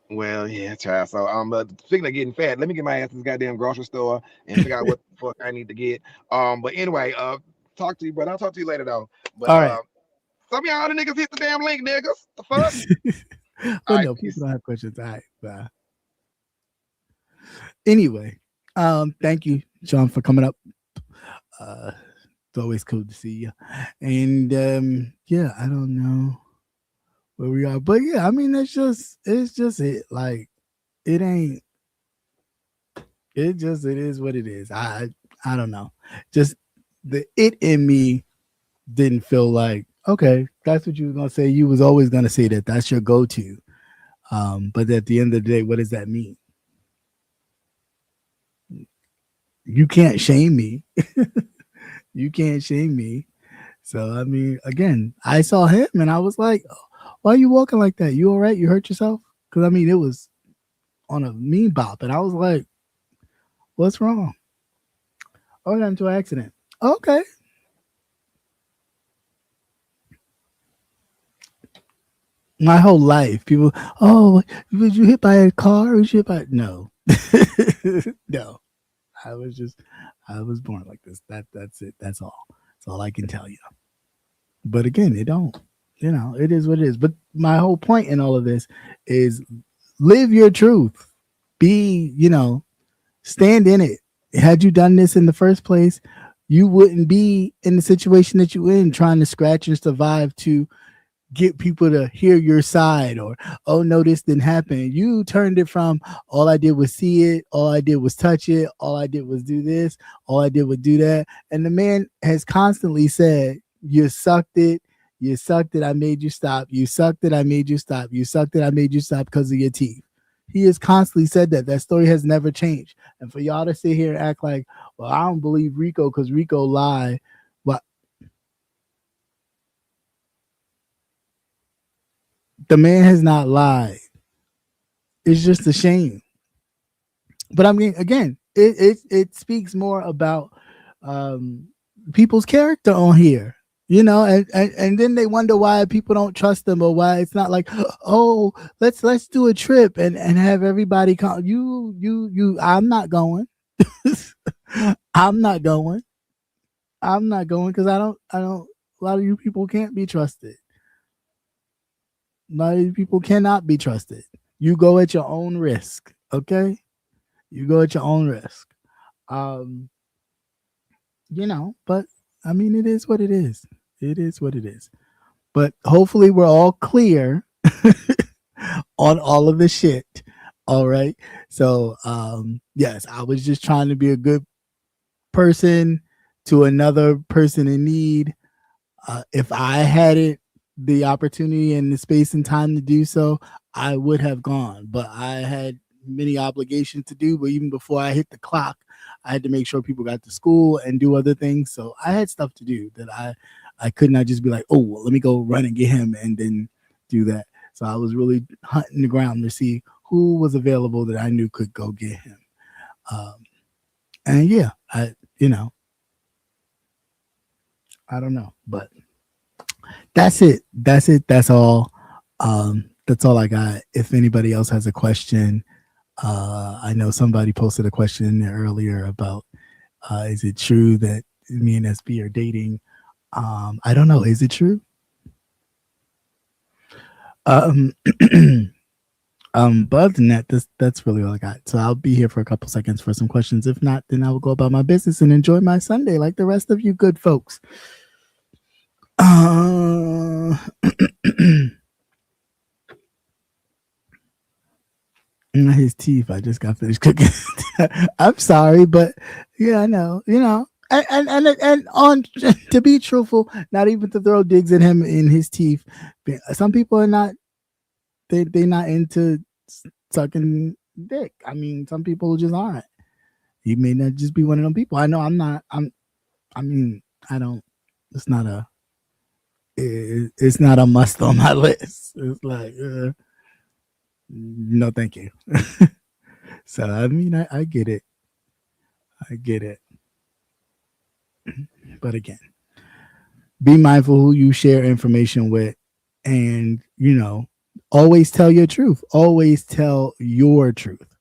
B: Well, yeah, child. So, speaking of getting fat, let me get my ass to this goddamn grocery store and figure out what the fuck I need to get. But anyway, talk to you, but I'll talk to you later though. But
A: All right.
B: some of y'all the niggas hit the damn link, niggas. The fuck? All
A: But
B: right,
A: no, people
B: peace.
A: don't have questions. All right. Bye. Anyway, thank you, John, for coming up. Uh, it's always cool to see you. And yeah, I don't know where we are, but yeah, I mean, it's just it. Like it ain't. It is what it is. I don't know. Just the it in me didn't feel like okay. That's what you were gonna say. You was always gonna say that. That's your go to. But at the end of the day, what does that mean? You can't shame me. You can't shame me. So I mean, again, I saw him and I was like, "Why are you walking like that? You all right? You hurt yourself?" Because I mean, it was on a mean bop, and I was like, "What's wrong?" Oh, I got into an accident. Okay. My whole life, people, oh, was you hit by a car? Was you hit by no, no. I was just, I was born like this. That's it. That's all. That's all I can tell you. But again, it don't. You know, it is what it is. But my whole point in all of this is live your truth. Be, stand in it. Had you done this in the first place, you wouldn't be in the situation that you're in, trying to scratch and survive to get people to hear your side or oh no this didn't happen. You turned it from all I did was see it, all I did was touch it, all I did was do this, all I did was do that. And the man has constantly said you sucked it, you sucked it, I made you stop, you sucked it, I made you stop, you sucked it, I made you stop because of your teeth. He has constantly said that story has never changed. And for y'all to sit here and act like, well, I don't believe Rico because Rico lied. Well, the man has not lied. It's just a shame. But I mean, again, it speaks more about um, people's character on here, and then they wonder why people don't trust them or why it's not like, oh, let's do a trip and have everybody come. You. I'm not going. I'm not going. I'm not going because I don't. A lot of you people can't be trusted. A lot of you people cannot be trusted. You go at your own risk. Okay. You go at your own risk. Um, but I mean, it is what it is. It is what it is. But hopefully, we're all clear on all of the shit. All right. So, yes, I was just trying to be a good person to another person in need. If I had the opportunity and the space and time to do so, I would have gone. But I had many obligations to do. But even before I hit the clock, I had to make sure people got to school and do other things. So I had stuff to do that I could not just be like, oh, well, let me go run and get him and then do that. So I was really hunting the ground to see who was available that I knew could go get him. And yeah, I don't know, but that's it. That's it. That's all. That's all I got. If anybody else has a question, I know somebody posted a question in there earlier about is it true that me and SB are dating? I don't know. Is it true? Um, but other than that, that's really all I got. So I'll be here for a couple seconds for some questions. If not, then I will go about my business and enjoy my Sunday like the rest of you good folks. His teeth. I just got finished cooking. I'm sorry, but yeah, I know. And on to be truthful, not even to throw digs at him in his teeth. Some people are not. They not into sucking dick. I mean, some people just aren't. He may not just be one of them people. I know I'm not. I mean, I don't. It's not a. It's not a must on my list. It's like, no, thank you. So I mean, I get it. I get it. But again, be mindful who you share information with, and always tell your truth. Always tell your truth,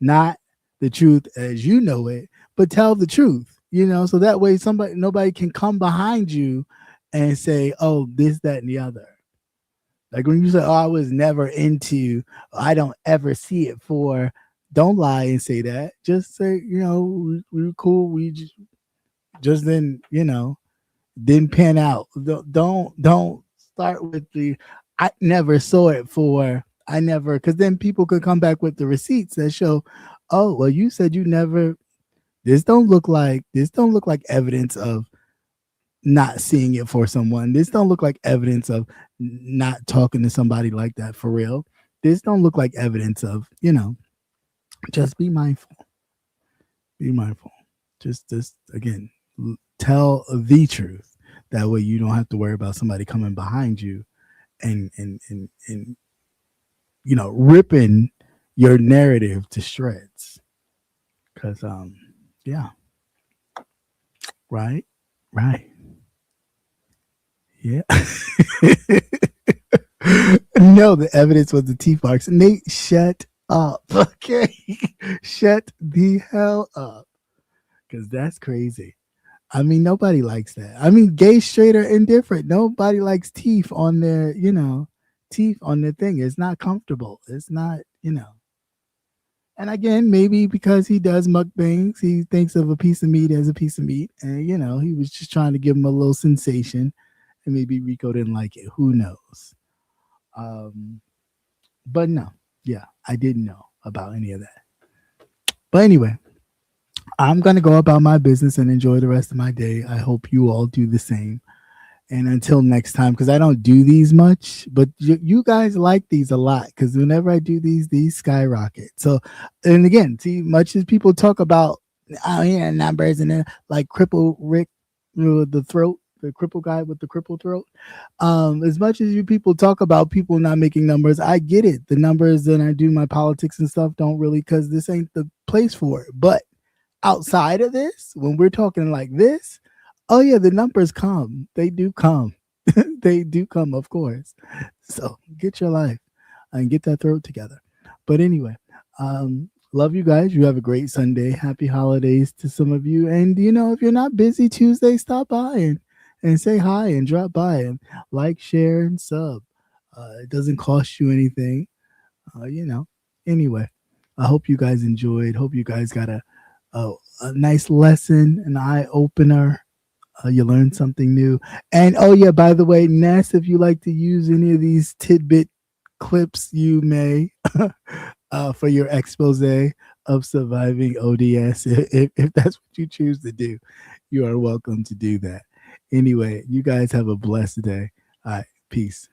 A: not the truth as you know it, but tell the truth. So that way nobody can come behind you and say, "Oh, this, that, and the other." Like when you say, "Oh, I was never into," I don't ever see it for. Don't lie and say that. Just say, we were cool. We just didn't pan out. Don't start with the I never saw it for. I never, because then people could come back with the receipts that show, oh well, you said you never. This don't look like evidence of not seeing it for someone. This don't look like evidence of not talking to somebody like that for real. This don't look like evidence of, just be mindful. Be mindful. Just again, tell the truth. That way you don't have to worry about somebody coming behind you and ripping your narrative to shreds. Cause yeah. Right. Right. Yeah. No, the evidence was the teeth marks. Nate, shut up. Okay. Shut the hell up. Because that's crazy. I mean, nobody likes that. I mean, gay, straight, or indifferent. Nobody likes teeth on their, teeth on their thing. It's not comfortable. It's not. And again, maybe because he does mukbangs, he thinks of a piece of meat as a piece of meat. And, he was just trying to give him a little sensation. And maybe Rico didn't like it. Who knows? But no, yeah, I didn't know about any of that. But anyway, I'm going to go about my business and enjoy the rest of my day. I hope you all do the same. And until next time, because I don't do these much, but you guys like these a lot because whenever I do these skyrocket. So, and again, see, much as people talk about, numbers and then like Cripple Rick, the throat, the cripple guy with the cripple throat. As much as you people talk about people not making numbers, I get it. The numbers and I do my politics and stuff don't really, because this ain't the place for it. But outside of this, when we're talking like this, oh yeah, the numbers come. They do come. They do come, of course. So get your life and get that throat together. But anyway, love you guys. You have a great Sunday. Happy holidays to some of you. And if you're not busy Tuesday, stop by and say hi and drop by and like, share, and sub. It doesn't cost you anything. Anyway, I hope you guys enjoyed. Hope you guys got a nice lesson, an eye opener. You learned something new. And oh yeah, by the way, Ness, if you like to use any of these tidbit clips, you may for your expose of surviving ODS. If that's what you choose to do, you are welcome to do that. Anyway, you guys have a blessed day. All right, peace.